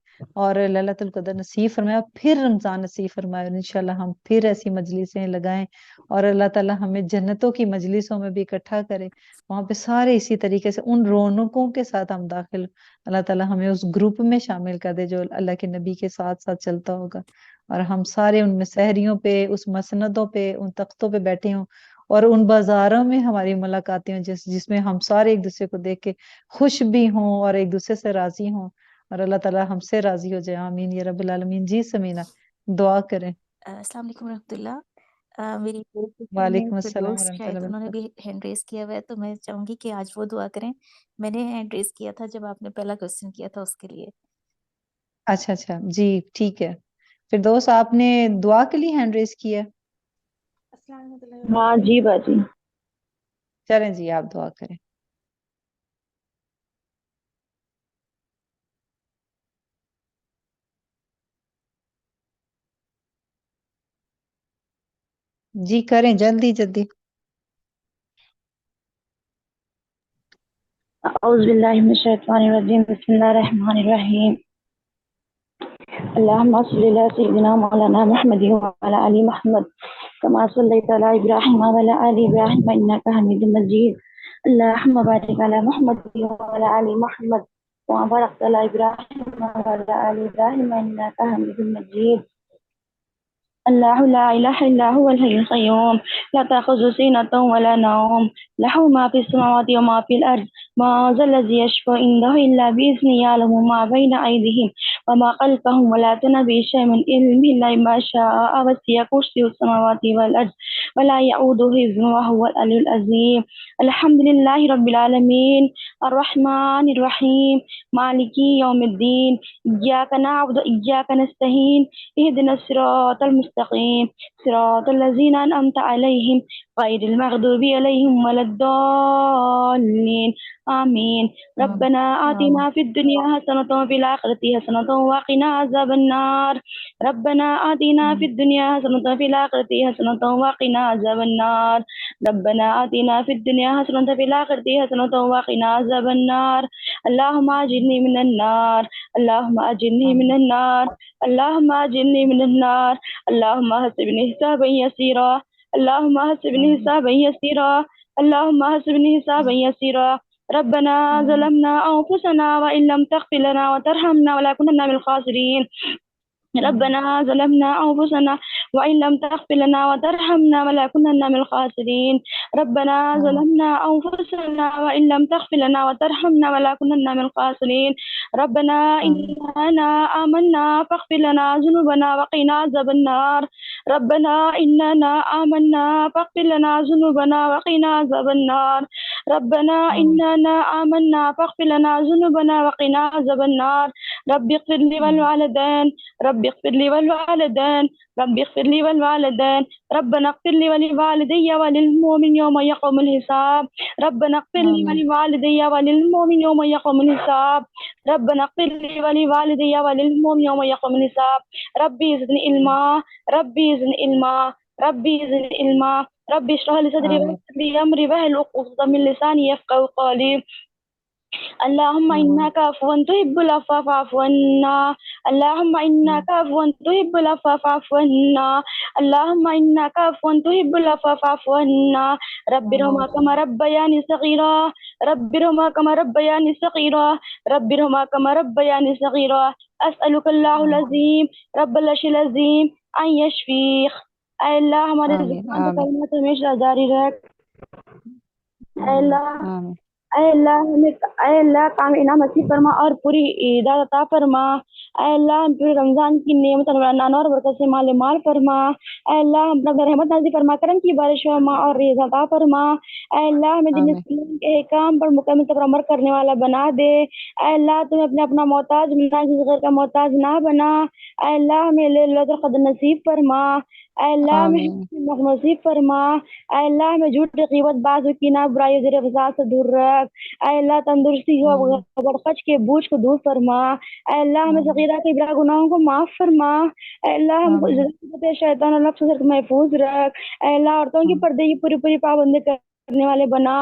اور لیلۃ القدر نصیب فرمائے، اور پھر رمضان نصیب فرمائے، اور انشاءاللہ ہم پھر ایسی مجلسیں لگائیں، اور اللہ تعالیٰ ہمیں جنتوں کی مجلسوں میں بھی اکٹھا کرے، وہاں پہ سارے اسی طریقے سے ان رونقوں کے ساتھ ہم داخل، اللہ تعالیٰ ہمیں اس گروپ میں شامل کر دے جو اللہ کے نبی کے ساتھ ساتھ چلتا ہوگا، اور ہم سارے ان میں سحریوں پہ اس مسندوں پہ ان تختوں پہ بیٹھے ہوں، اور ان بازاروں میں ہماری ملاقاتیں ہوں جس میں ہم سارے ایک دوسرے کو دیکھ کے خوش بھی ہوں اور ایک دوسرے سے راضی ہوں، اور اللہ تعالیٰ ہم سے راضی ہو جائے، آمین یا رب العالمین۔ جی سمینہ دعا کریں۔ السلام علیکم ورحمۃ اللہ۔ میری وعلیکم السلام فردوس ورحمۃ شاید اللہ انہوں نے وبرکاتہ۔ بھی ہینڈ ریز کیا ہوا ہے، تو میں چاہوں گی کہ آج وہ دعا کریں۔ میں نے ہینڈ ریز کیا تھا جب آپ نے پہلا کوشچن کیا تھا، اس کے لیے۔ اچھا اچھا جی ٹھیک ہے، فردوس آپ نے دعا کے لیے ہینڈ ریز کیا ہے؟ السلام علیکم ہاں جی باجی۔ چلیں جی آپ دعا کریں۔ جی کریں جلدی جلدی۔ اعوذ باللہ من الشیطان الرجیم، بسم اللہ الرحمن الرحیم۔ اللہم صلی علی سیدنا مولانا محمد وعلی آل محمد کما صلیت علی ابراہیم وعلی آل ابراہیم انک حمید مجید۔ اللہم بارک علی محمد وعلی آل محمد کما بارکت علی ابراہیم وعلی آل ابراہیم انک حمید مجید۔ اللہ لا الہ الا هو الحی القیوم لا تأخذه سنة ولا نوم له ما في السماوات وما في الأرض ما ذا الذي يشفع عنده إلا بإذنه يعلم ما بين أيديهم وما خلفهم ولا تنبئ شيء من علمه إلا ما شاء وسع كرسيه السماوات والأرض ولا يؤوده حفظهما وهو العلي العظيم۔ الحمد لله رب العالمين الرحمن الرحيم مالك يوم الدين إياك نعبد وإياك نستعين اهدنا الصراط المستقيم صراط الذين أنعمت عليهم غير المغضوب عليهم ولا الضالين آمين۔ ربنا آتنا في الدنيا حسنة وفي الآخرة حسنة وقنا عذاب النار۔ ربنا آتنا في الدنيا حسنة وفي الآخرة حسنة وقنا عذاب النار۔ ربنا آتنا في الدنيا حسنة وفي الآخرة حسنة وقنا عذاب النار۔ اللهم أجرني من النار، اللهم أجرني من النار، اللهم أجرني من النار، اللهم حسبني حسابا يسيرا، اللهم حسبني حسابا يسيرا، اللهم حسبني حسابا يسيرا۔ ربنا ظلمنا أنفسنا وإن لم تغفر لنا وترحمنا ولنكونن من الخاسرين۔ ربنا ظلمنا أنفسنا وإن لم تغفر لنا وترحمنا ولنكونن من الخاسرين۔ ربنا ظلمنا أنفسنا وإن لم تغفر لنا وترحمنا ولنكونن من الخاسرين۔ ربنا إننا آمنا فاغفر لنا ذنوبنا وقنا عذاب النار۔ ربنا إننا آمنا فاغفر لنا ذنوبنا وقنا عذاب النار۔ ربنا إننا آمنا فاغفر لنا ذنوبنا وقنا عذاب النار۔ رب اغفر لي والوالدين، رب اغفر لي والوالدين، رب اغفر لي والوالدين، ربنا اغفر لي ولوالدي وللمؤمن يوم يقوم الحساب۔ ربنا اغفر لي ولوالدي وللمؤمن يوم يقوم الحساب۔ ربنا اغفر لي ولوالدي وللمؤمن يوم يقوم الحساب۔ ربي زدني علما، ربي زدني علما، ربي زدني علما، ربي اشرح لي صدري ويسر لي امري واحلل عقدة من لساني يفقهوا قولي۔ اللهم إنك عفو تحب العفو فاعف عنا، اللهم إنك عفو تحب العفو فاعف عنا، اللهم إنك عفو تحب العفو فاعف عنا۔ رب ارحمهما كما ربياني صغيرا، رب ارحمهما كما ربياني صغيرا، رب ارحمهما كما ربياني صغيرا۔ أسألك الله العظيم رب العرش العظيم أن يشفيك۔ اے اللہ ہمارے زبان سے کلمات ہمیشہ جاری رکھ۔ اے اللہ، اے اللہ ہمیں، اے اللہ کام انعام نصیب فرما اور پوری عیدات عطا فرما۔ اے اللہ ہم پورے رمضان کی نعمت اور برکت سے مال مال فرما۔ اے اللہ ہم پر رحمت نازل فرما، کرم کی بارش فرما اور رزق عطا فرما۔ اے اللہ ہمیں دین اسلام کے احکام پر مکمل طور پر عمل کرنے والا بنا دے۔ اے اللہ تمہیں اپنا محتاج بنا، کسی غیر کا محتاج نہ بنا۔ اے اللہ ہمیں لیلۃ القدر نصیب فرما۔ اے اللہ ہمیں آمین حکمت نصیب فرما، اے اللہ ہمیں جھوٹ غیبت باز و کینہ برائی زیر فساد سے دور رکھ، اے اللہ تندرستی ہو آمین غرقچ کے بوجھ کو دور فرما، اے اللہ ہمیں آمین صغیرہ کبیرہ گناہوں کو معاف فرما، اے اللہ ہم کو آمین شیطان اور نفس سے محفوظ رکھ، اے اللہ عورتوں کی پردے کی پوری پابندی کرنے والے بنا،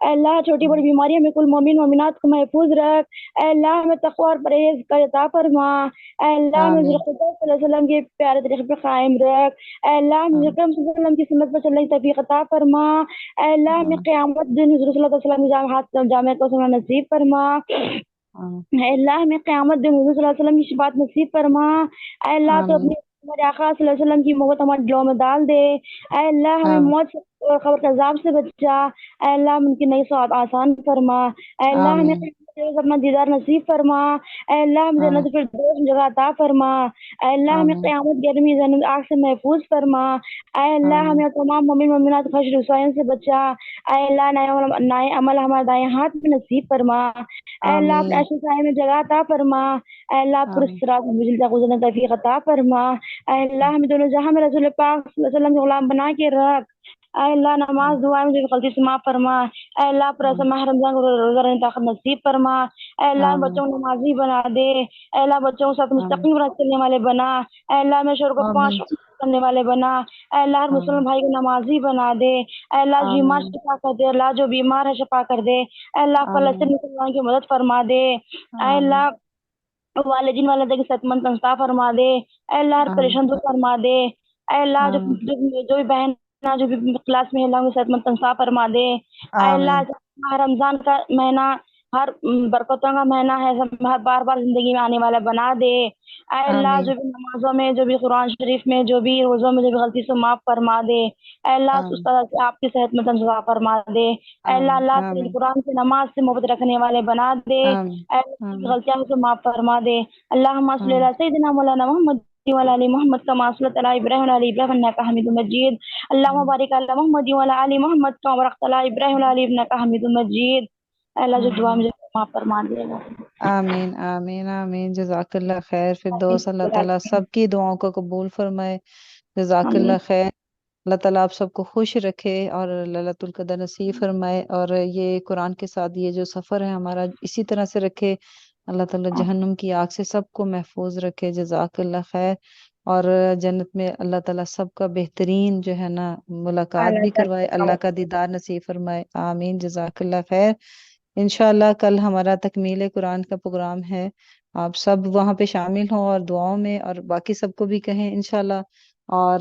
اے اللہ چھوٹی بڑی بیماری ہمیں کل مومن مومنات کو محفوظ رکھ، اے اللہ ہمیں تقوی اور پرہیز کا عطا فرما، اے اللہ ہمیں آمین حضرت صلی اللہ علیہ وسلم کے پیارے طریقے پر قائم رکھ، اے اللہ ہمیں حضرت صلی اللہ علیہ وسلم کی سنت پر چلنے کی توفیق عطا فرما، اے اللہ ہمیں قیامت دن حضرت صلی اللہ علیہ وسلم کے ہاتھ جامع کو سننا نصیب فرما، اے اللہ ہمیں قیامت دن حضور صلی اللہ علیہ وسلم کی شفاعت نصیب فرما، اے اللہ تو آمین اپنی ہمارے آقا صلی اللہ علیہ وسلم کی محبت ہمارے دلوں میں ڈال دے، اے اللہ ہمیں آمین موت اور قبر کے عذاب سے بچا، اے اللہ ہم ان کی نئی سواد آسان فرما، اے اللہ ہمیں آمین قیامت کے روز اپنا دیدار نصیب فرما، اے اللہ ہم آمین جنت الفردوس میں جگہ عطا فرما، اے اللہ ہمیں آمین قیامت گرمی جنت آگ سے محفوظ فرما، اے اللہ آمین ہمیں تمام مومن مومنات خش رسوائیوں سے بچا، اے اللہ نئے عمل ہمارے دائیں ہاتھ میں نصیب فرما، اے اللہ اپنے آمین عرش سائے میں جگہ عطا فرما، اے اللہ پر آمین صراط مستقیم سے گزرنے کی توفیق عطا فرما، اے اللہ ہمیں دونوں جہاں میں رسول پاک صلی اللہ علیہ وسلم کے غلام بنا کے رکھ، اے اللہ نماز دعا میں جو غلطی سے معاف فرما، اے اللہ پر ایسا ماہ رمضان کو روزہ رہنے کی طاقت نصیب فرما، اے اللہ آمین بچوں کو نمازی بنا دے، اے اللہ بچوں کو ساتھ آمین مستقیم رات چلنے والے بنا، اے اللہ میں شور کو آمین پانچ کرنے والے بنا، اے اللہ ہر مسلم آمین بھائی کو نمازی بنا دے، اے اللہ جو بیمار آمین شفا کر دے، اللہ جو بیمار ہے شفا کر دے، اے اللہ آمین فلسطین مسلمان کی مدد فرما دے، اے آمین اللہ والدین والدہ کی صحت مند تنخواہ فرما دے، اے اللہ ہر آمین پریشان دور فرما دے، اے اللہ آمین جو بھی بہن جو بھی کلاس میں ہے اللہ کی صحت مند تنخواہ فرما دے، اے اللہ آمین ماہ رمضان کا مہینہ ہر برکتوں کا مہینہ ہے، ہر بار بار زندگی میں آنے والا بنا دے، اے اللہ آمین جو بھی نمازوں میں جو بھی قرآن شریف میں جو بھی روزوں میں جو بھی غلطی سے معاف فرما دے، اے اللہ اس آمین طرح سے آپ کی صحت میں تنخواہ فرما دے، اے اللہ آمین اللہ تیرے آمین قرآن سے نماز سے محبت رکھنے والے بنا دے، آمین اے اللہ کی آمین غلطیاں سے معاف فرما دے، اللہم صلی آمین علی سیدنا مولانا محمد وعلی آل محمد کما صلیت علی ابراہیم وعلی آل ابراہیم انک حمید مجید، اللہم بارک علی محمد وعلی آل محمد کما بارکت علی ابراہیم وعلی آل ابراہیم انک حمید مجید، اے اللہ جو دعا مجھے معاف فرما دے گا، آمین آمین آمین جزاک اللہ خیر فردوس، اللہ تعالیٰ سب کی دعاؤں کو قبول فرمائے، جزاک آمین اللہ خیر، اللہ تعالیٰ آپ سب کو خوش رکھے اور لیلۃ القدر نصیب فرمائے، اور یہ قرآن کے ساتھ یہ جو سفر ہے ہمارا اسی طرح سے رکھے، اللہ تعالیٰ جہنم کی آگ سے سب کو محفوظ رکھے، جزاک اللہ خیر، اور جنت میں اللہ تعالیٰ سب کا بہترین جو ہے نا ملاقات بھی کروائے، اللہ کا دیدار نصیب فرمائے، آمین جزاک اللہ خیر۔ انشاءاللہ کل ہمارا تکمیل قرآن کا پروگرام ہے، آپ سب وہاں پہ شامل ہوں اور دعاؤں میں، اور باقی سب کو بھی کہیں انشاءاللہ، اور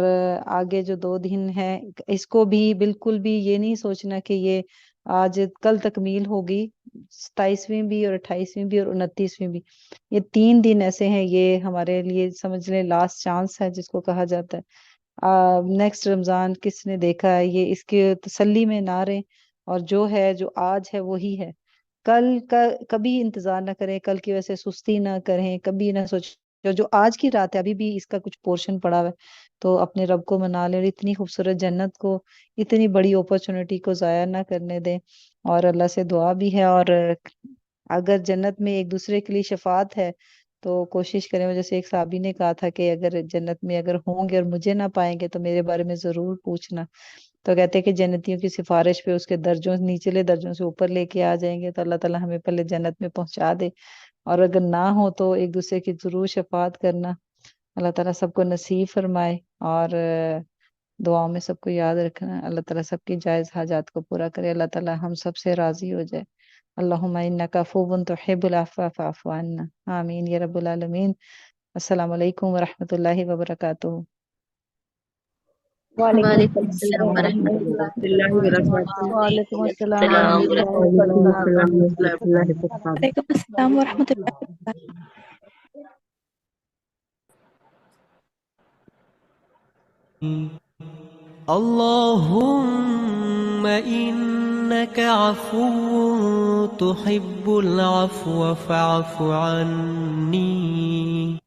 آگے جو 2 دن ہے اس کو بھی بالکل بھی یہ نہیں سوچنا کہ یہ آج کل تکمیل ہوگی، 27ویں بھی اور 28ویں بھی اور 29ویں بھی، یہ 3 دن ایسے ہیں، یہ ہمارے لیے سمجھ لیں لاسٹ چانس ہے جس کو کہا جاتا ہے، نیکسٹ رمضان کس نے دیکھا ہے، یہ اس کے تسلی میں نہ رہیں، اور جو ہے جو آج ہے وہی ہے، کل کا کبھی انتظار نہ کریں، کل کی وجہ سے سستی نہ کریں، کبھی نہ سوچیں جو آج کی رات ہے ابھی بھی اس کا کچھ پورشن پڑا ہوا ہے، تو اپنے رب کو منا لیں اور اتنی خوبصورت جنت کو، اتنی بڑی اپرچونٹی کو ضائع نہ کرنے دیں، اور اللہ سے دعا بھی ہے، اور اگر جنت میں ایک دوسرے کے لیے شفاعت ہے تو کوشش کریں، جیسے ایک صحابی نے کہا تھا کہ اگر جنت میں اگر ہوں گے اور مجھے نہ پائیں گے تو میرے بارے میں ضرور پوچھنا، تو کہتے ہیں کہ جنتیوں کی سفارش پہ اس کے درجوں نیچلے درجوں سے اوپر لے کے آ جائیں گے، تو اللہ تعالیٰ ہمیں پہلے جنت میں پہنچا دے، اور اگر نہ ہو تو ایک دوسرے کی ضرور شفاعت کرنا، اللہ تعالیٰ سب کو نصیب فرمائے، اور دعاؤں میں سب کو یاد رکھنا، اللہ تعالیٰ سب کی جائز حاجات کو پورا کرے، اللہ تعالیٰ ہم سب سے راضی ہو جائے، اللہم انک عفو تحب العفو فاعف عنا، آمین یا رب العالمین۔ السلام علیکم ورحمۃ اللہ وبرکاتہ۔ وعلیکم وعلیکم السلام السلام ورحمۃ ورحمۃ اللہ اللہ وبرکاتہ۔ وعلیکم السلام السلام ورحمۃ اللہ ورحمۃ وعلیکم اللہ وبرکاتہ۔ السلام ورحمۃ ورحمۃ اللہ وبرکاتہ۔ وعلیکم السلام ورحمۃ اللہ وبرکاتہ۔ اللهم إنك عفو تحب العفو فاعف عني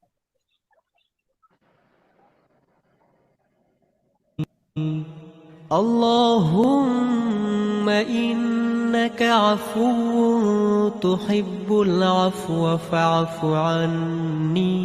اللهم إنك عفو تحب العفو فاعف عني